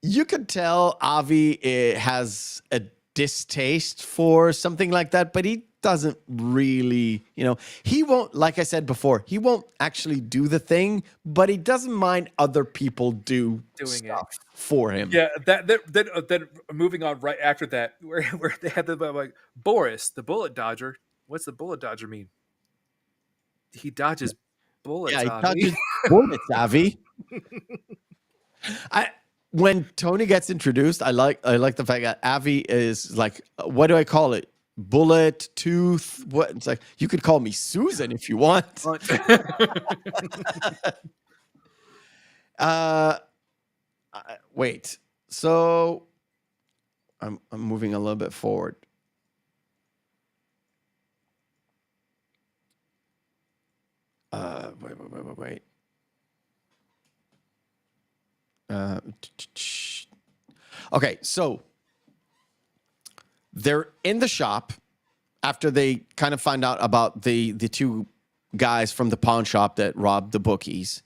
you could tell Avi has a distaste for something like that, but he doesn't really, he won't, like I said before, he won't actually do the thing, but he doesn't mind other people doing stuff for him. Yeah, then moving on right after that, where they had the like, Boris, the bullet dodger. What's the bullet dodger mean? He dodges bullets. Yeah, he dodges bullets, Avi. When Tony gets introduced, I like the fact that Avi is like, what do I call it? Bullet, tooth, what? It's like, you could call me Susan if you want. Wait, So I'm moving a little bit forward. Wait. Okay, so they're in the shop after they kind of find out about the two guys from the pawn shop that robbed the bookies,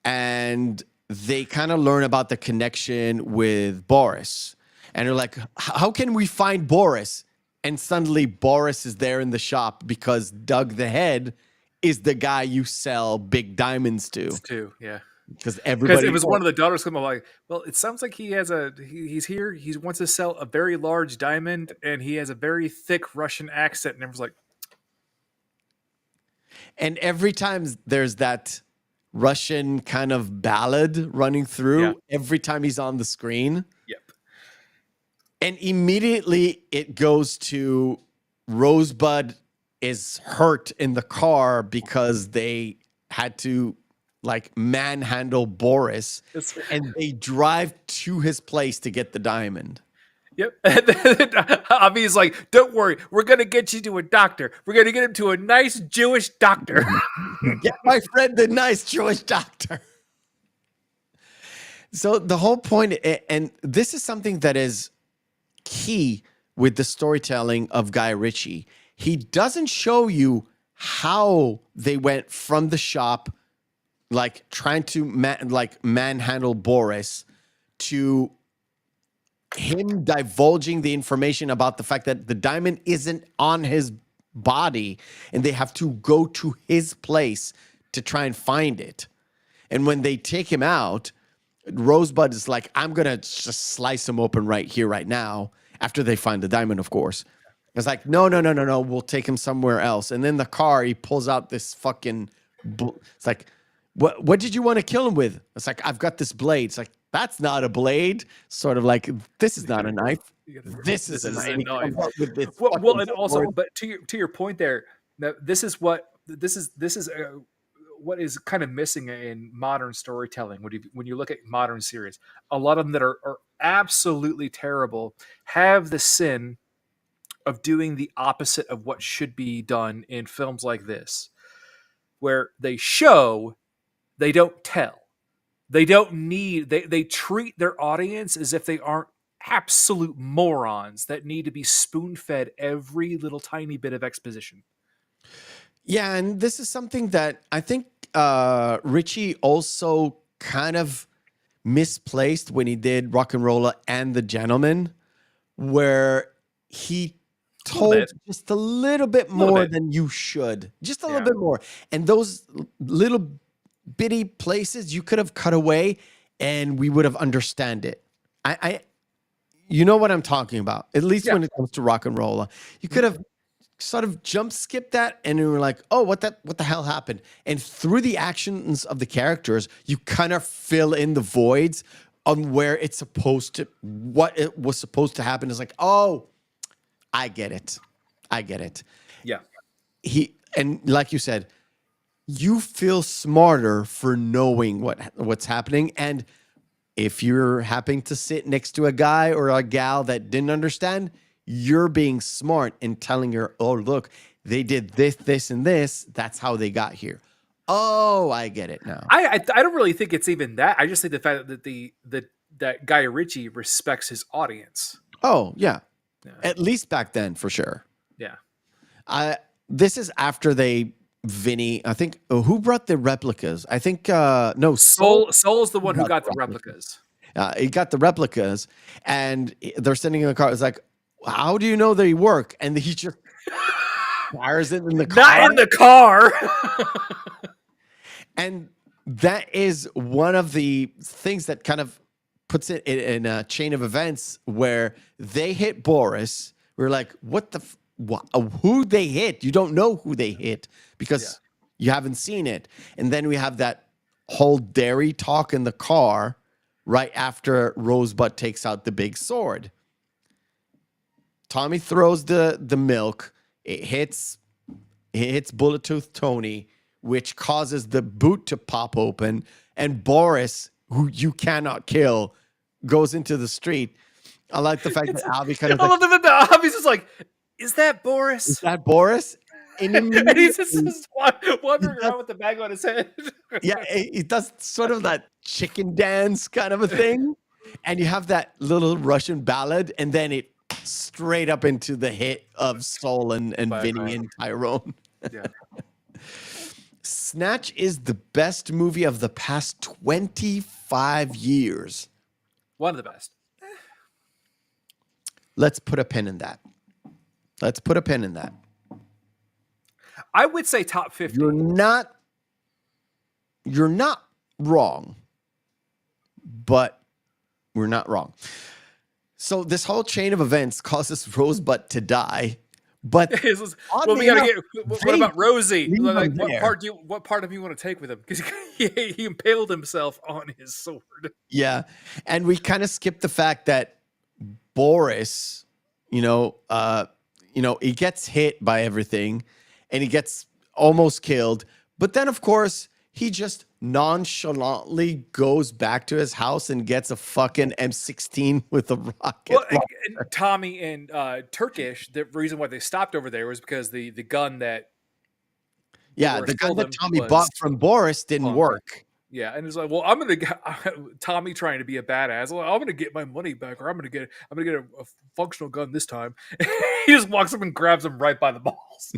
and they kind of learn about the connection with Boris, and they're like, how can we find Boris? And suddenly Boris is there in the shop because Doug the Head is the guy you sell big diamonds to. Yeah. Because everybody, it was one of the daughters come like, well, it sounds like he's here. He wants to sell a very large diamond, and he has a very thick Russian accent. And everyone's like, and every time there's that Russian kind of ballad running through, every time he's on the screen. Yep. And immediately it goes to Rosebud is hurt in the car because they had to like manhandle Boris, and they drive to his place to get the diamond. Yep. Avi's like, don't worry, we're going to get you to a doctor. We're going to get him to a nice Jewish doctor. Get my friend the nice Jewish doctor. So the whole point, and this is something that is key with the storytelling of Guy Ritchie. He doesn't show you how they went from the shop, like trying to manhandle Boris, to him divulging the information about the fact that the diamond isn't on his body and they have to go to his place to try and find it. And when they take him out, Rosebud is like, I'm going to just slice him open right here, right now, after they find the diamond, of course. It's like, no, we'll take him somewhere else. And then the car, he pulls out this fucking, it's like, what did you want to kill him with? It's like, I've got this blade. It's like, that's not a blade. Sort of like, this is not a knife. This is a knife. Well, and also, but to your point there, this is what is kind of missing in modern storytelling. When you look at modern series, a lot of them that are absolutely terrible have the sin of doing the opposite of what should be done in films like this, where they show, they don't tell. They don't need, they treat their audience as if they aren't absolute morons that need to be spoon-fed every little tiny bit of exposition. Yeah, and this is something that I think Ritchie also kind of misplaced when he did Rock and Rolla and The Gentleman, where he told just a little bit more than you should. Just a little bit more. And those little bitty places you could have cut away and we would have understand it. You know what I'm talking about, at least when it comes to Rock and Rolla. You could have sort of jump skip that and you were like, oh, what the hell happened? And through the actions of the characters, you kind of fill in the voids on where it's supposed to, what it was supposed to happen. Is like, oh, I get it. Yeah. And like you said, you feel smarter for knowing what's happening. And if you're happening to sit next to a guy or a gal that didn't understand, you're being smart and telling her, oh, look, they did this, and this. That's how they got here. Oh, I get it now. I don't really think it's even that. I just think the fact that that Guy Ritchie respects his audience. Oh, yeah. At least back then, for sure. Yeah. This is after Vinnie, I think, who brought the replicas? I think, no. Soul's the one who got the replicas. He got the replicas, and they're sitting in the car. It's like, how do you know they work? And he just fires it in the car. Not in the car. And that is one of the things that kind of puts it in a chain of events where they hit Boris. We're like, who they hit? You don't know who they hit because you haven't seen it. And then we have that whole dairy talk in the car right after Rosebud takes out the big sword. Tommy throws the milk. It hits Bullet Tooth Tony, which causes the boot to pop open. And Boris, who you cannot kill, goes into the street. I like the fact that Avi kind of. I love that Avi's just like, is that Boris? Is that Boris? And he's just wandering around with the bag on his head. Yeah, he does sort of that chicken dance kind of a thing. And you have that little Russian ballad, and then it straight up into the hit of Soul and Vinny and Tyrone. Yeah. Snatch is the best movie of the past 25 years. One of the best. Let's put a pin in that. I would say top 50. You're not wrong, but we're not wrong. So this whole chain of events causes Rosebud to die. But well, we gotta get. What about Rosie? Like, what part of you want to take with him? Because he impaled himself on his sword. Yeah, and we kind of skipped the fact that Boris, he gets hit by everything, and he gets almost killed. But then, of course, he just nonchalantly goes back to his house and gets a fucking M16 with a rocket. Well, and Tommy and Turkish, the reason why they stopped over there was because the gun that the gun that Tommy bought from Boris didn't work. Yeah, and it's like, well, I'm gonna Tommy trying to be a badass. Well, I'm gonna get my money back, or I'm gonna get a functional gun this time. He just walks up and grabs him right by the balls,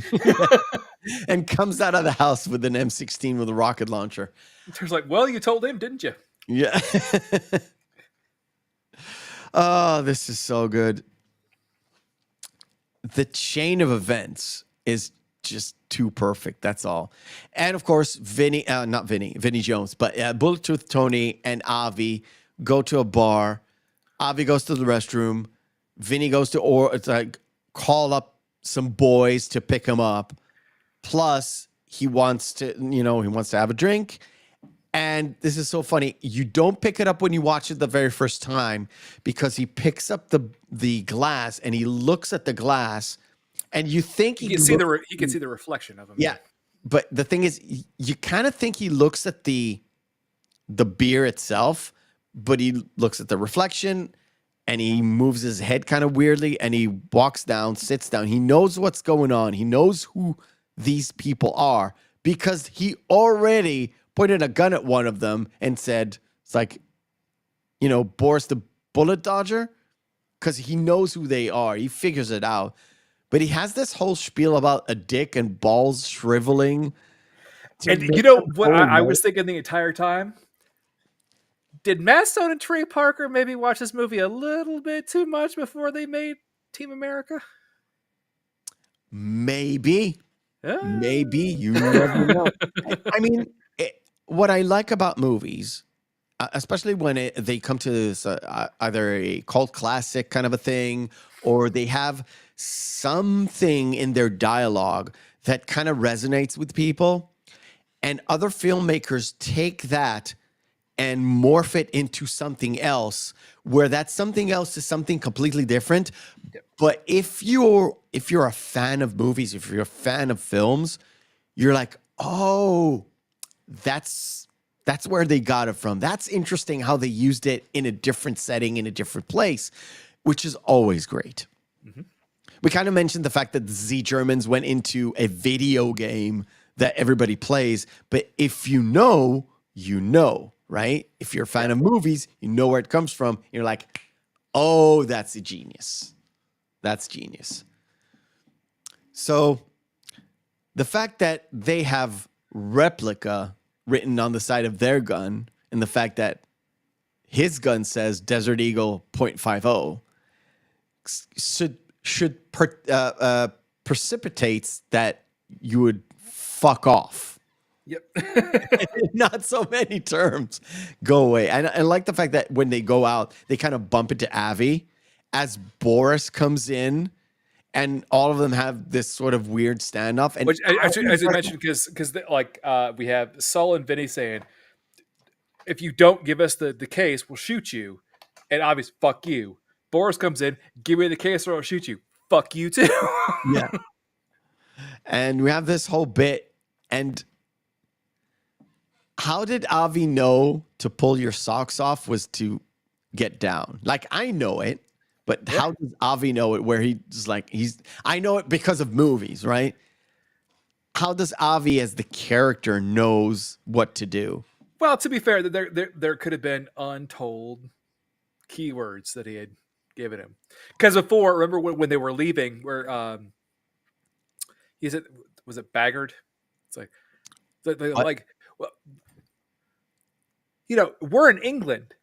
and comes out of the house with an M16 with a rocket launcher. There's like, well, you told him, didn't you? Yeah. Oh, this is so good. The chain of events is just too perfect. That's all. And of course, Vinnie Jones, but Bulletproof Tony and Avi go to a bar. Avi goes to the restroom. Vinnie goes to call up some boys to pick him up. Plus, he wants to have a drink. And this is so funny. You don't pick it up when you watch it the very first time, because he picks up the glass and he looks at the glass. And you think you can see the reflection of him. Yeah, but the thing is, you kind of think he looks at the beer itself, but he looks at the reflection, and he moves his head kind of weirdly, and he walks down, sits down. He knows what's going on. He knows who these people are, because he already pointed a gun at one of them and said, "It's like, Boris the bullet dodger," because he knows who they are. He figures it out. But he has this whole spiel about a dick and balls shriveling. And you know what I was thinking the entire time? Did Matt Stone and Trey Parker maybe watch this movie a little bit too much before they made Team America? Maybe. Maybe. You never know. I mean, what I like about movies, especially when they come to this either a cult classic kind of a thing, or they have something in their dialogue that kind of resonates with people, and other filmmakers take that and morph it into something else, where that something else is something completely different. But if you're a fan of movies, if you're a fan of films, you're like, oh, that's where they got it from. That's interesting how they used it in a different setting, in a different place, which is always great. Mm-hmm. We kind of mentioned the fact that the Z Germans went into a video game that everybody plays, but if you know, right? If you're a fan of movies, you know where it comes from. You're like, oh, that's a genius. That's genius. So the fact that they have replica written on the side of their gun, and the fact that his gun says Desert Eagle .50 should precipitates that you would fuck off. Yep. Not so many terms. Go away. And I like the fact that when they go out, they kind of bump into Avi as Boris comes in, and all of them have this sort of weird standoff. And which, as you mentioned, because we have Saul and Vinny saying, if you don't give us the case, we'll shoot you. And Avi's, fuck you. Boris comes in, give me the case or I'll shoot you. Fuck you too. Yeah. And we have this whole bit. And how did Avi know to pull your socks off was to get down. Like, I know it, but how does Avi know it? Where I know it because of movies, right? How does Avi, as the character, knows what to do? Well, to be fair, there could have been untold keywords that he had given him. Because before, remember when they were leaving, where was it Baggard? It's like well, we're in England.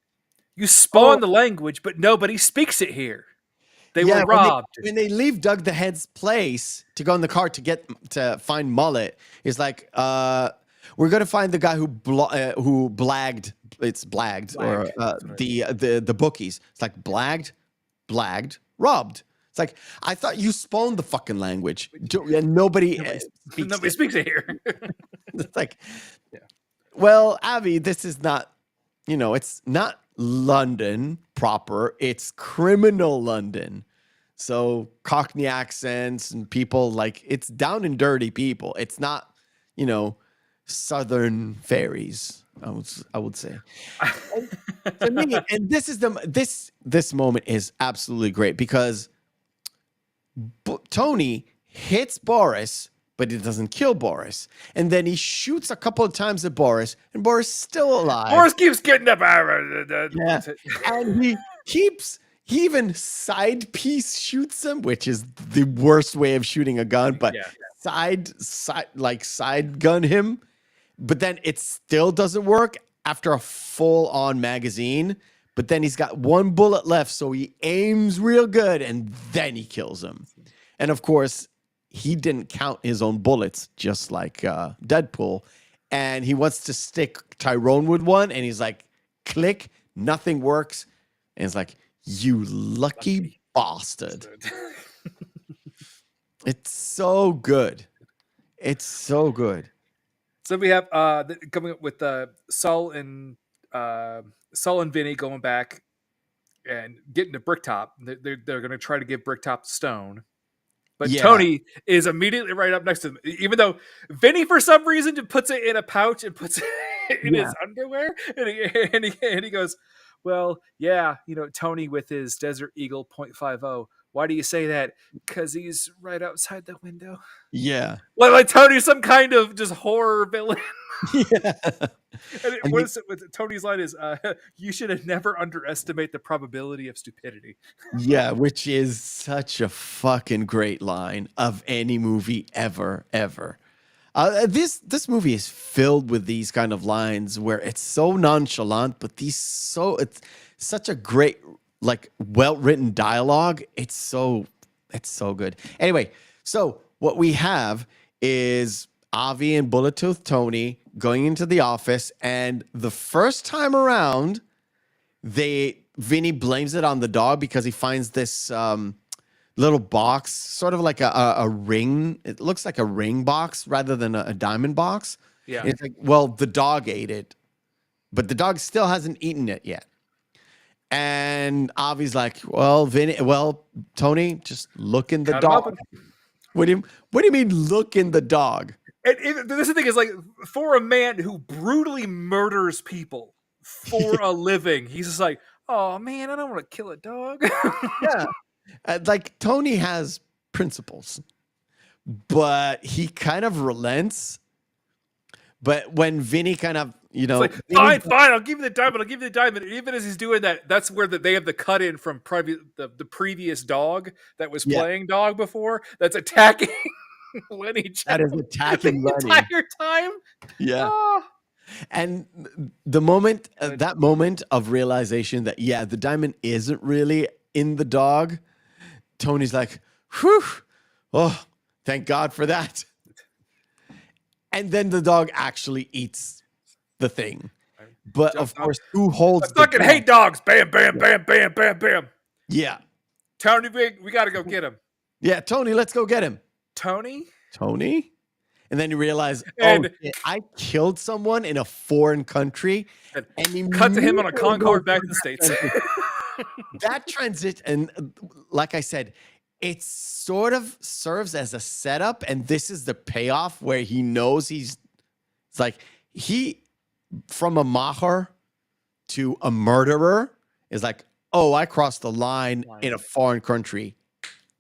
You spawn the language, but nobody speaks it here. They were robbed. When they leave Doug the Head's place to go in the car to find Mullet, it's like, we're gonna find the guy who blagged. It's blagged, or the bookies. It's like blagged, robbed. It's like, I thought you spawned the fucking language. And nobody speaks it here. It's like, well, Avi, this is not, it's not London proper. It's criminal London. So Cockney accents and people, like, it's down and dirty people. It's not, Southern fairies, I would say. To me, and this moment is absolutely great because Tony hits Boris, but it doesn't kill Boris. And then he shoots a couple of times at Boris, and Boris is still alive. Boris keeps getting up. Yeah. And he even side piece shoots him, which is the worst way of shooting a gun, but side gun him. But then it still doesn't work after a full-on magazine. But then he's got one bullet left, so he aims real good, and then he kills him. And of course, he didn't count his own bullets, just like Deadpool. And he wants to stick Tyrone with one, and he's like, click, nothing works. And it's like, you lucky bastard. It's so good. It's so good. So we have coming up with Saul and Vinny going back and getting to Bricktop. They're going to try to give Bricktop stone. But Tony is immediately right up next to him, even though Vinny, for some reason, just puts it in a pouch and puts it in his underwear. And he goes, well, yeah, Tony with his Desert Eagle .50. Why do you say that? Because he's right outside the window. Yeah. Like Tony's some kind of just horror villain. Yeah. What Tony's line is, you should have never underestimate the probability of stupidity. Yeah, which is such a fucking great line of any movie ever. This movie is filled with these kind of lines where it's so nonchalant, but it's such a great, like, well-written dialogue. It's so good. Anyway, so what we have is Avi and Bullet Tooth Tony going into the office, and the first time around, Vinny blames it on the dog because he finds this little box, sort of like a ring. It looks like a ring box rather than a diamond box. Yeah. And it's like, well, the dog ate it, but the dog still hasn't eaten it yet. And Avi's like, well, Tony, just look in the dog. What do you mean look in the dog? And this thing is, like, for a man who brutally murders people for a living, he's just like, oh man, I don't want to kill a dog. Yeah. Like, Tony has principles, but he kind of relents. But when Vinny kind of, like, fine, I'll give you the diamond. And even as he's doing that, that's where they have the cut in from the previous dog that was playing dog before, that's attacking Lenny Jones. That is attacking the Lenny entire time. Yeah. Oh. And the moment, that moment of realization that, the diamond isn't really in the dog, Tony's like, whew, oh, thank God for that. And then the dog actually eats the thing. But of course, who holds I fucking hate dogs. Bam, bam, bam, bam, bam, bam. Yeah. Tony, we got to go get him. Yeah, Tony, let's go get him. Tony? And then you realize, I killed someone in a foreign country. And cut to him on a Concorde back to the States. That transition, and like I said, it sort of serves as a setup, and this is the payoff where he knows it's like from a maher to a murderer, is like, oh, I crossed the line in a foreign country.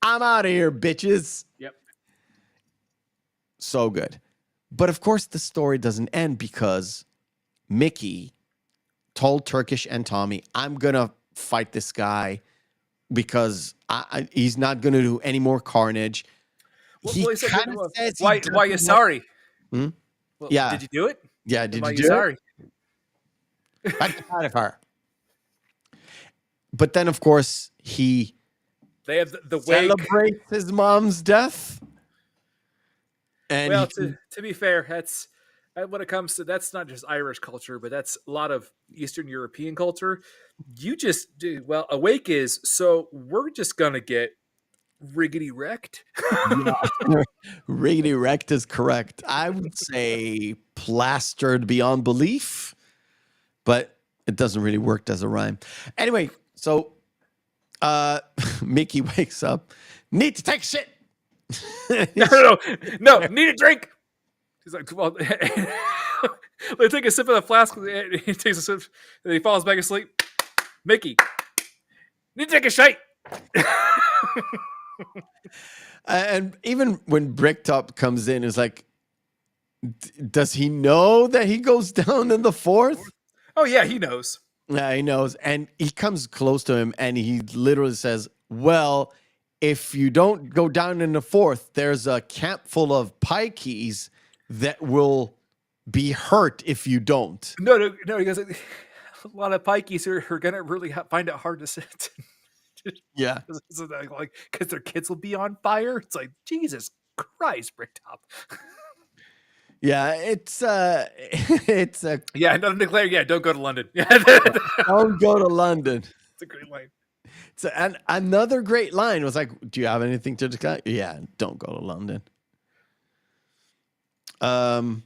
I'm out of here, bitches. Yep. So good. But of course, the story doesn't end because Mickey told Turkish and Tommy, I'm going to fight this guy because he's not going to do any more carnage. He kind of says, why are you sorry? Hmm? Well, yeah. Did you do it? Yeah, did you do sorry? It? Out of her. But then, of course, they have the celebrates his mom's death. And well, to be fair, that's when it comes to that's not just Irish culture, but that's a lot of Eastern European culture. You just do well. Awake is so we're just gonna get riggedy wrecked. Riggedy wrecked is correct. I would say plastered beyond belief, but it doesn't really work as a rhyme. Anyway, so Mickey wakes up, need to take a shit. No, need a drink. He's like, well, they take a sip of the flask. He takes a sip, and he falls back asleep. Mickey, need to take a shite. And even when Bricktop comes in, it's like, does he know that he goes down in the fourth? Oh yeah, he knows. Yeah, he knows. And he comes close to him and he literally says, well, if you don't go down in the fourth, there's a camp full of pikeys that will be hurt if you don't. No, he goes, a lot of pikeys are going to really find it hard to sit. Yeah. Like, because their kids will be on fire. It's like, Jesus Christ, Bricktop. Yeah, it's yeah, don't declare. Yeah, don't go to London. Don't go to London. It's a great line. So, and another great line was like, do you have anything to discuss? Yeah, don't go to London. And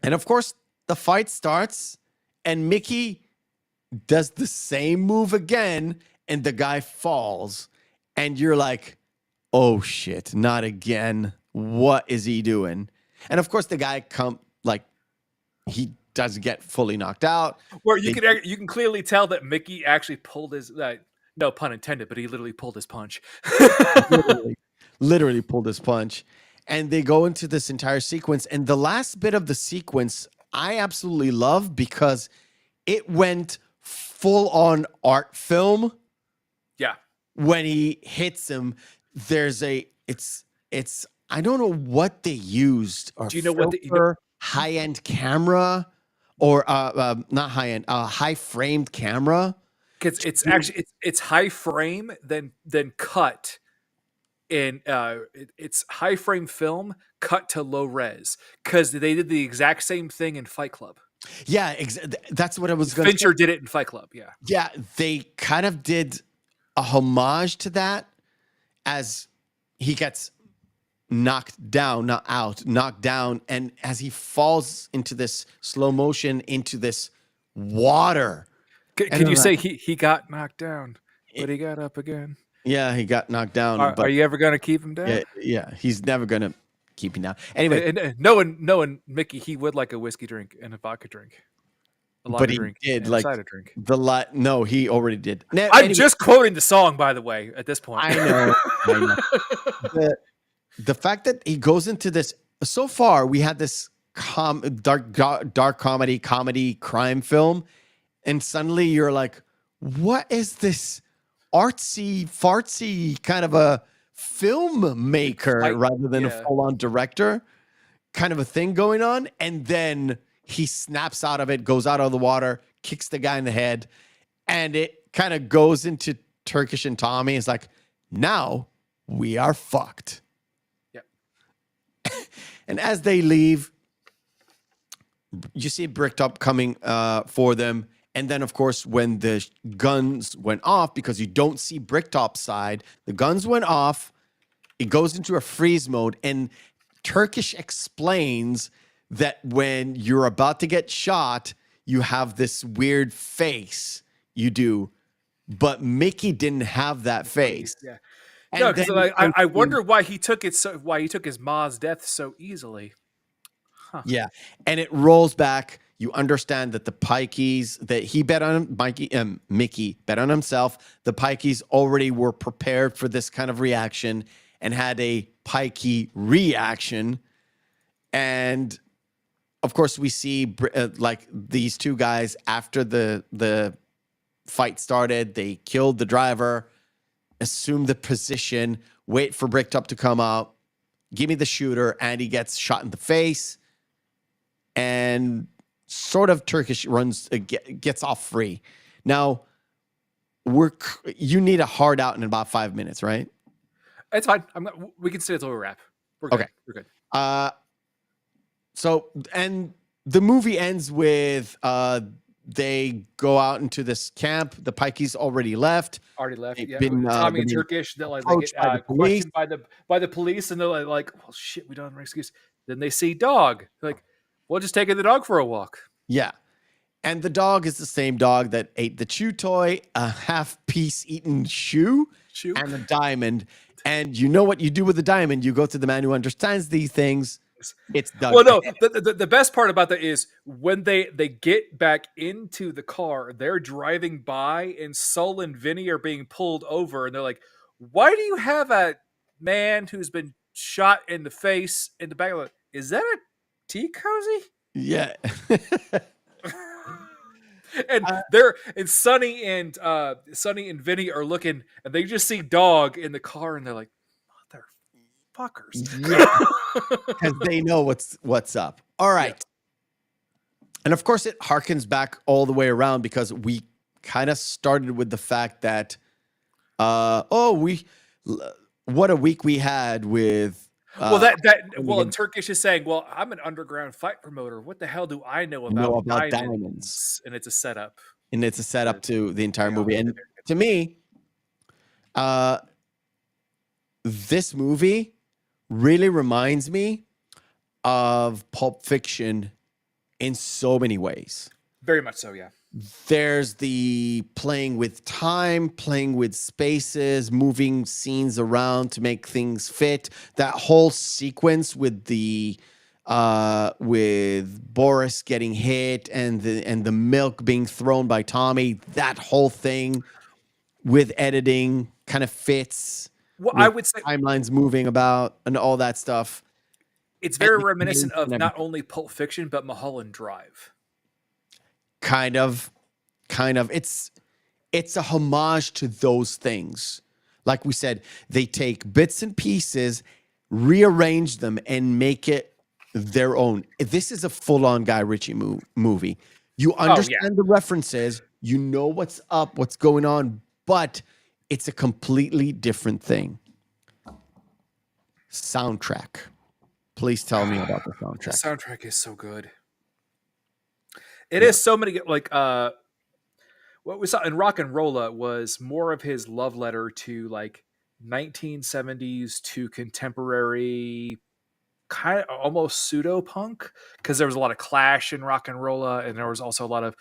of course, the fight starts, and Mickey does the same move again, and the guy falls, and you're like, oh shit, not again. What is he doing? And of course, the guy he doesn't get fully knocked out. Where you can clearly tell that Mickey actually pulled his no pun intended, but he literally pulled his punch. literally pulled his punch. And they go into this entire sequence. And the last bit of the sequence, I absolutely love because it went full on art film. Yeah. When he hits him, there's it's I don't know what they used. Do you know what the high-end camera or not high-end, high-framed camera? Because it's actually it's high frame then cut in it's high frame film cut to low res because they did the exact same thing in Fight Club. Yeah, that's what I was going to say. Fincher did it in Fight Club. Yeah, they kind of did a homage to that as he gets knocked down, not out, knocked down, and as he falls into this slow motion into this water. Can you say he got knocked down, but he got up again? Yeah, he got knocked down. Are you ever going to keep him down? Yeah, he's never going to keep him down. Anyway, and knowing Mickey, he would like a whiskey drink and a vodka drink. But he did like cider drink. No, he already did. Now, I'm just quoting the song, by the way. At this point, I know. The fact that he goes into this, so far we had this dark comedy crime film, and suddenly you're like, what is this artsy fartsy kind of a filmmaker rather than a full-on director kind of a thing going on? And then he snaps out of it, goes out of the water, kicks the guy in the head, and it kind of goes into Turkish and Tommy. It's like, now we are fucked. And as they leave, you see Bricktop coming for them. And then, of course, when the guns went off, because you don't see Bricktop's side, the guns went off. It goes into a freeze mode. And Turkish explains that when you're about to get shot, you have this weird face you do. But Mickey didn't have that face. Yeah. No, because I wonder why he took his ma's death so easily. Yeah, and it rolls back. You understand that the Pikeys, that he bet on Mickey bet on himself. The Pikeys already were prepared for this kind of reaction and had a Pikey reaction. And of course, we see like these two guys after the fight started. They killed the driver, assume the position, wait for Bricktop to come out, give me the shooter, and he gets shot in the face. And sort of Turkish gets off free. Now, you need a hard out in about 5 minutes, right? It's fine. We can stay until we wrap. We're good. Okay. We're good. So, and the movie ends with they go out into this camp. The Pikeys already left. Yeah. Tommy and Turkish, they get questioned by the police, and they're like, well, shit, we don't have an excuse. Then they see dog. Like, we'll just take the dog for a walk. Yeah. And the dog is the same dog that ate the chew toy, a half-piece eaten shoe, and a diamond. And you know what you do with the diamond? You go to the man who understands these things. It's Doug. Well, no, the best part about that is when they get back into the car, they're driving by, and Sol and Vinny are being pulled over, and they're like, why do you have a man who's been shot in the face in the back of it? Is that a tea cozy? Yeah. And Sonny and Vinny are looking, and they just see dog in the car, and they're like, motherfuckers. Yeah. Because they know what's up. All right. Yeah. And of course it harkens back all the way around, because we kind of started with the fact that what a week we had with and Turkish is saying, well, I'm an underground fight promoter. What the hell do I know about diamonds? And it's a setup. And it's a setup to the entire movie. And to me, this movie really reminds me of Pulp Fiction in so many ways. Very much so, yeah. There's the playing with time, playing with spaces, moving scenes around to make things fit. That whole sequence with with Boris getting hit and the milk being thrown by Tommy, that whole thing with editing kind of fits. Well, I would say timelines moving about and all that stuff. It's very reminiscent of not only Pulp Fiction, but Mulholland Drive. Kind of. It's a homage to those things. Like we said, they take bits and pieces, rearrange them, and make it their own. This is a full-on Guy Ritchie movie. You understand the references, you know what's up, what's going on, but it's a completely different thing. Soundtrack. Please tell me about the soundtrack. The soundtrack is so good. It is so many, like, what we saw in Rock and Rolla was more of his love letter to like 1970s to contemporary, kind of almost pseudo punk, because there was a lot of Clash in Rock and Rolla, and there was also a lot of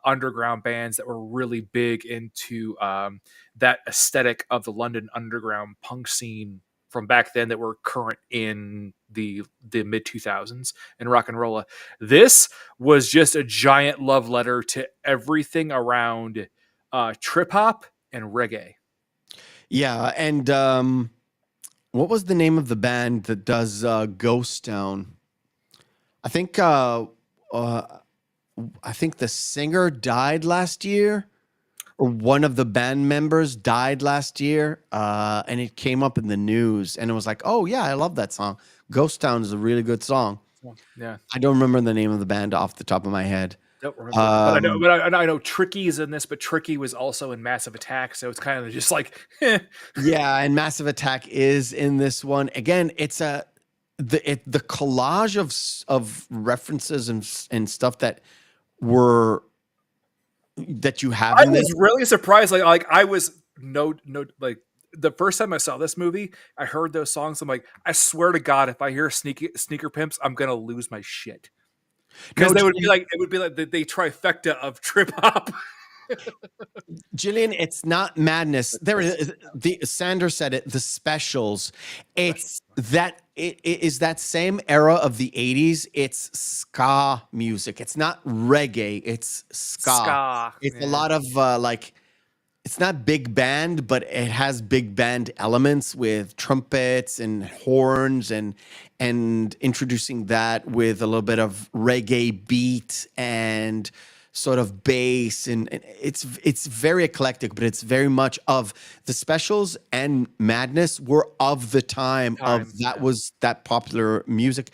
underground bands that were really big into that aesthetic of the London underground punk scene from back then that were current in the mid 2000s in Rock and Rolla. This was just a giant love letter to everything around trip hop and reggae. Yeah, and what was the name of the band that does Ghost Town? I think the singer died last year, or one of the band members died last year, and it came up in the news, and it was like, oh yeah, I love that song. Ghost Town is a really good song. Yeah, I don't remember the name of the band off the top of my head. Don't remember, but I know Tricky's in this, but Tricky was also in Massive Attack, so it's kind of just like, yeah, and Massive Attack is in this one. Again, it's the collage of references and stuff that you have. I was really surprised. Like I was like the first time I saw this movie, I heard those songs. I'm like, I swear to God, if I hear Sneaker Pimps, I'm gonna lose my shit. Because it would be like the trifecta of trip hop. Jillian, it's not madness. There is Sander said it. The specials. It is that same era of the 80s. It's ska music. It's not reggae. It's ska. It's a lot of it's not big band, but it has big band elements with trumpets and horns and introducing that with a little bit of reggae beat and sort of bass, and it's very eclectic, but it's very much of the specials and Madness were of the time of that was that popular music.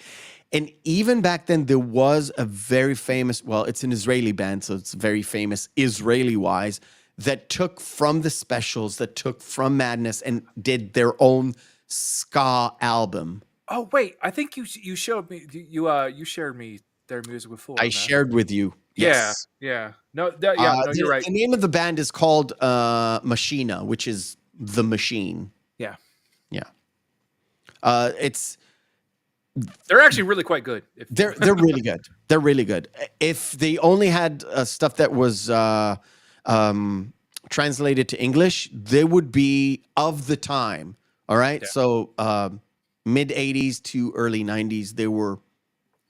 And even back then there was a very famous, well, it's an Israeli band, so it's very famous Israeli wise, that took from the specials, that took from Madness and did their own ska album. Oh wait, I think you showed me you shared me their music before. I shared with you. Yes. Yeah. No, no, you're right. The name of the band is called Machina, which is the machine. Yeah. Yeah. They're actually really quite good. They're really good. They're really good. If they only had stuff that was translated to English, they would be of the time. All right. Yeah. So mid 80s to early 90s, they were,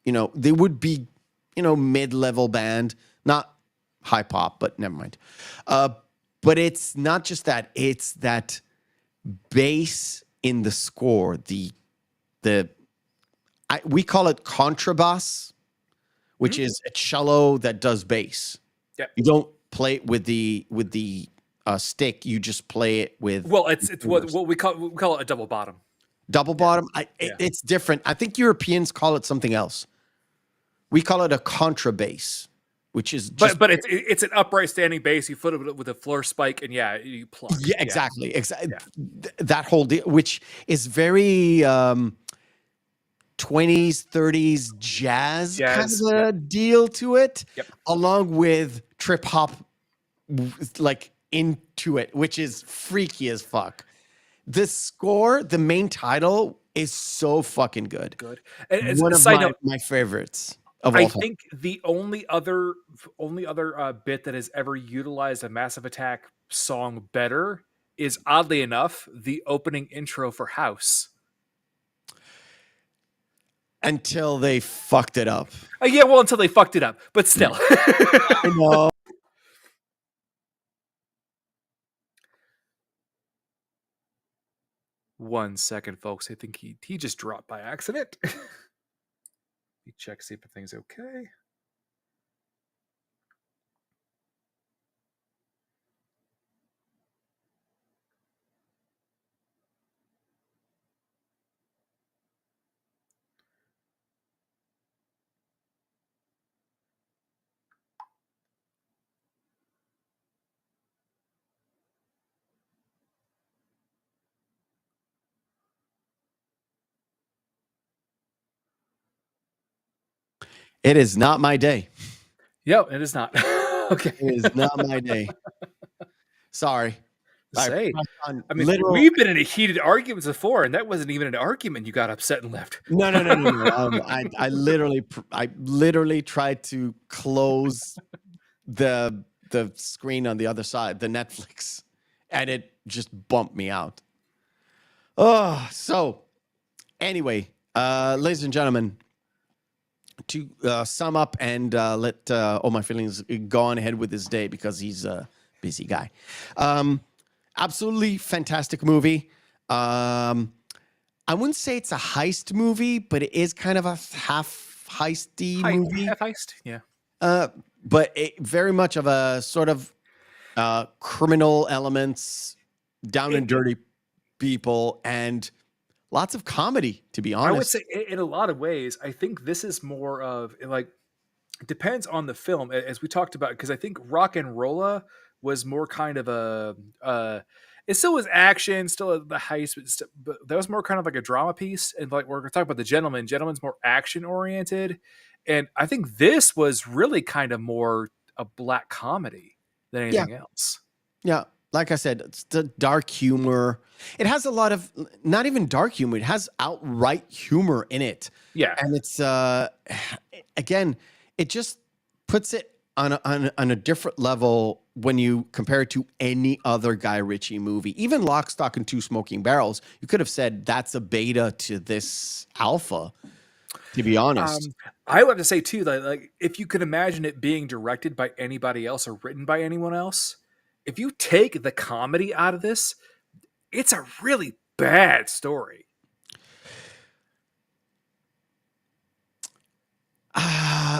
they would be, mid-level band, not high pop, but never mind. But it's not just that; it's that bass in the score. We call it contrabass, which is a cello that does bass. Yeah, you don't play it with the stick. You just play it with. Well, it's what we call it a double bottom. Double bottom. It's different. I think Europeans call it something else. We call it a contrabass, which is just... But it's an upright standing bass. You foot it with a floor spike, and you pluck. Yeah, exactly. Exactly. Yeah. That whole deal, which is very 20s, 30s jazz kind of a deal to it, along with trip hop, like into it, which is freaky as fuck. The score, the main title, is so fucking good. And one of my favorites. I think the only other bit that has ever utilized a Massive Attack song better is, oddly enough, the opening intro for House. Until they fucked it up. Until they fucked it up, but still. I know. One second, folks. I think he just dropped by accident. Let me check, see if everything's okay. It is not my day. Yep, it is not. Okay. It is not my day. Sorry. I mean, we've been in a heated argument before, and that wasn't even an argument. You got upset and left. No. I literally tried to close the screen on the other side, the Netflix, and it just bumped me out. Oh, so anyway, ladies and gentlemen, to sum up and let all my feelings go on ahead with his day because he's a busy guy. Absolutely fantastic movie. I wouldn't say it's a heist movie, but it is kind of a half heisty movie. Half heist, yeah. But very much of a sort of criminal elements, down and dirty people, and lots of comedy, to be honest. I would say in a lot of ways, I think this is more of like, it depends on the film, as we talked about, because I think Rock and Rolla was more kind of it still was action, still the heist, but that was more kind of like a drama piece. And like we're going to talk about The Gentleman. Gentleman's more action oriented. And I think this was really kind of more a black comedy than anything else. Yeah. Like I said, it's the dark humor. It has a lot of, not even dark humor. It has outright humor in it. Yeah. And it's, again, it just puts it on a different level when you compare it to any other Guy Ritchie movie, even Lock, Stock, and Two Smoking Barrels, you could have said that's a beta to this alpha, to be honest. I would have to say too that like if you could imagine it being directed by anybody else or written by anyone else, if you take the comedy out of this, it's a really bad story.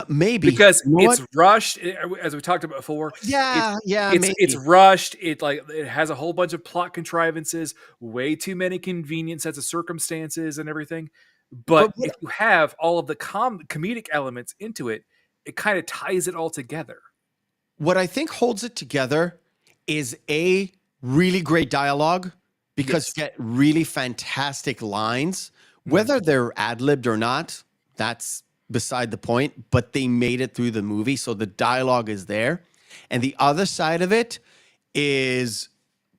Maybe because it's rushed, as we talked about before. It's rushed. It has a whole bunch of plot contrivances, way too many convenient sets of circumstances and everything. But if you have all of the comedic elements into it, it kind of ties it all together. What I think holds it together is a really great dialogue, because you get really fantastic lines, whether they're ad-libbed or not. That's beside the point, but they made it through the movie, so the dialogue is there. And the other side of it is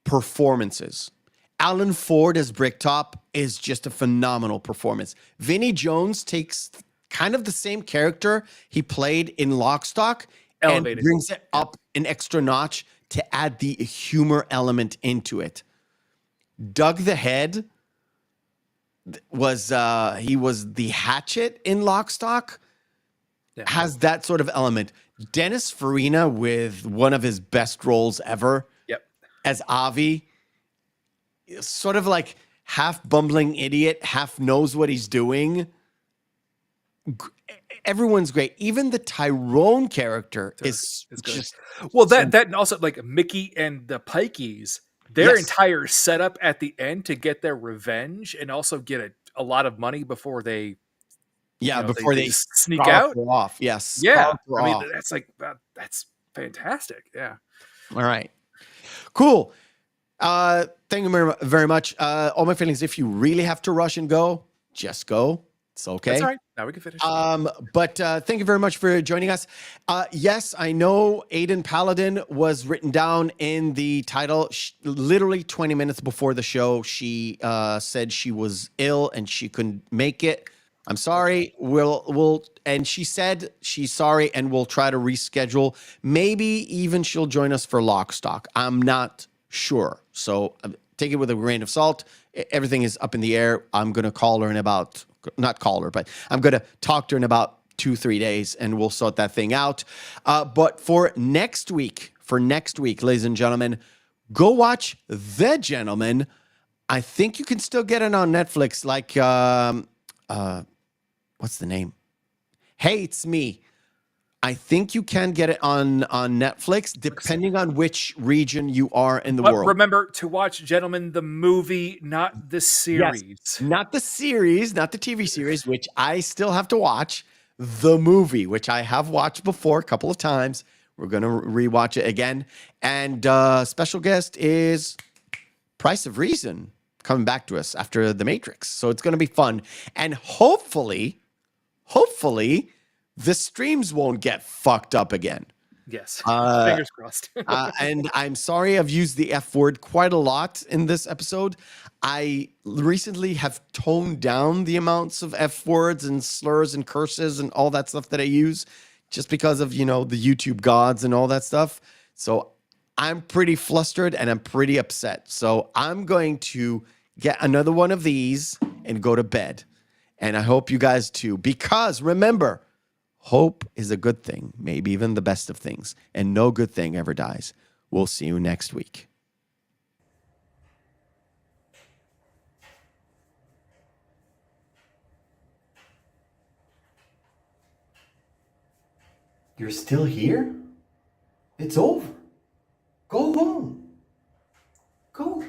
performances. Alan Ford as Bricktop is just a phenomenal performance. Vinnie Jones takes kind of the same character he played in Lock, Stock, elevated, and brings it up an extra notch to add the humor element into it. Doug the Head was he was the Hatchet in Lock, Stock, has that sort of element. Dennis Farina with one of his best roles ever as Avi, sort of like half bumbling idiot, half knows what he's doing. Everyone's great. Even the Tyrone character is just that also, like Mickey and the Pikeys, their entire setup at the end to get their revenge and also get a lot of money before they before they sneak out off. Yes. I mean, that's fantastic. Yeah. All right. Cool. Thank you very much. All my feelings, if you really have to rush and go, just go. It's okay. That's all right. Now we can finish. But thank you very much for joining us. Yes, I know Aiden Paladin was written down in the title. Literally 20 minutes before the show, she said she was ill and she couldn't make it. I'm sorry. We'll and she said she's sorry and we'll try to reschedule. Maybe even she'll join us for Lock, Stock. I'm not sure. So take it with a grain of salt. Everything is up in the air. I'm going to call her in about, not call her, but I'm going to talk to her in about 2-3 days and we'll sort that thing out. But for next week, ladies and gentlemen, go watch The Gentleman. I think you can still get it on Netflix. Like, what's the name? Hey, It's Me. I think you can get it on Netflix, depending on which region you are in the world. Remember to watch Gentlemen the movie, not the series. Yes, not the series, not the TV series, which I still have to watch. The movie, which I have watched before a couple of times. We're going to rewatch it again. And special guest is Price of Reason coming back to us after The Matrix. So it's going to be fun. And hopefully, the streams won't get fucked up again. Yes. Fingers crossed. And I'm sorry I've used the F word quite a lot in this episode. I recently have toned down the amounts of F words and slurs and curses and all that stuff that I use just because of, the YouTube gods and all that stuff. So I'm pretty flustered and I'm pretty upset. So I'm going to get another one of these and go to bed. And I hope you guys too, because remember, hope is a good thing, maybe even the best of things, and no good thing ever dies. We'll see you next week. You're still here? It's over. Go home. Go.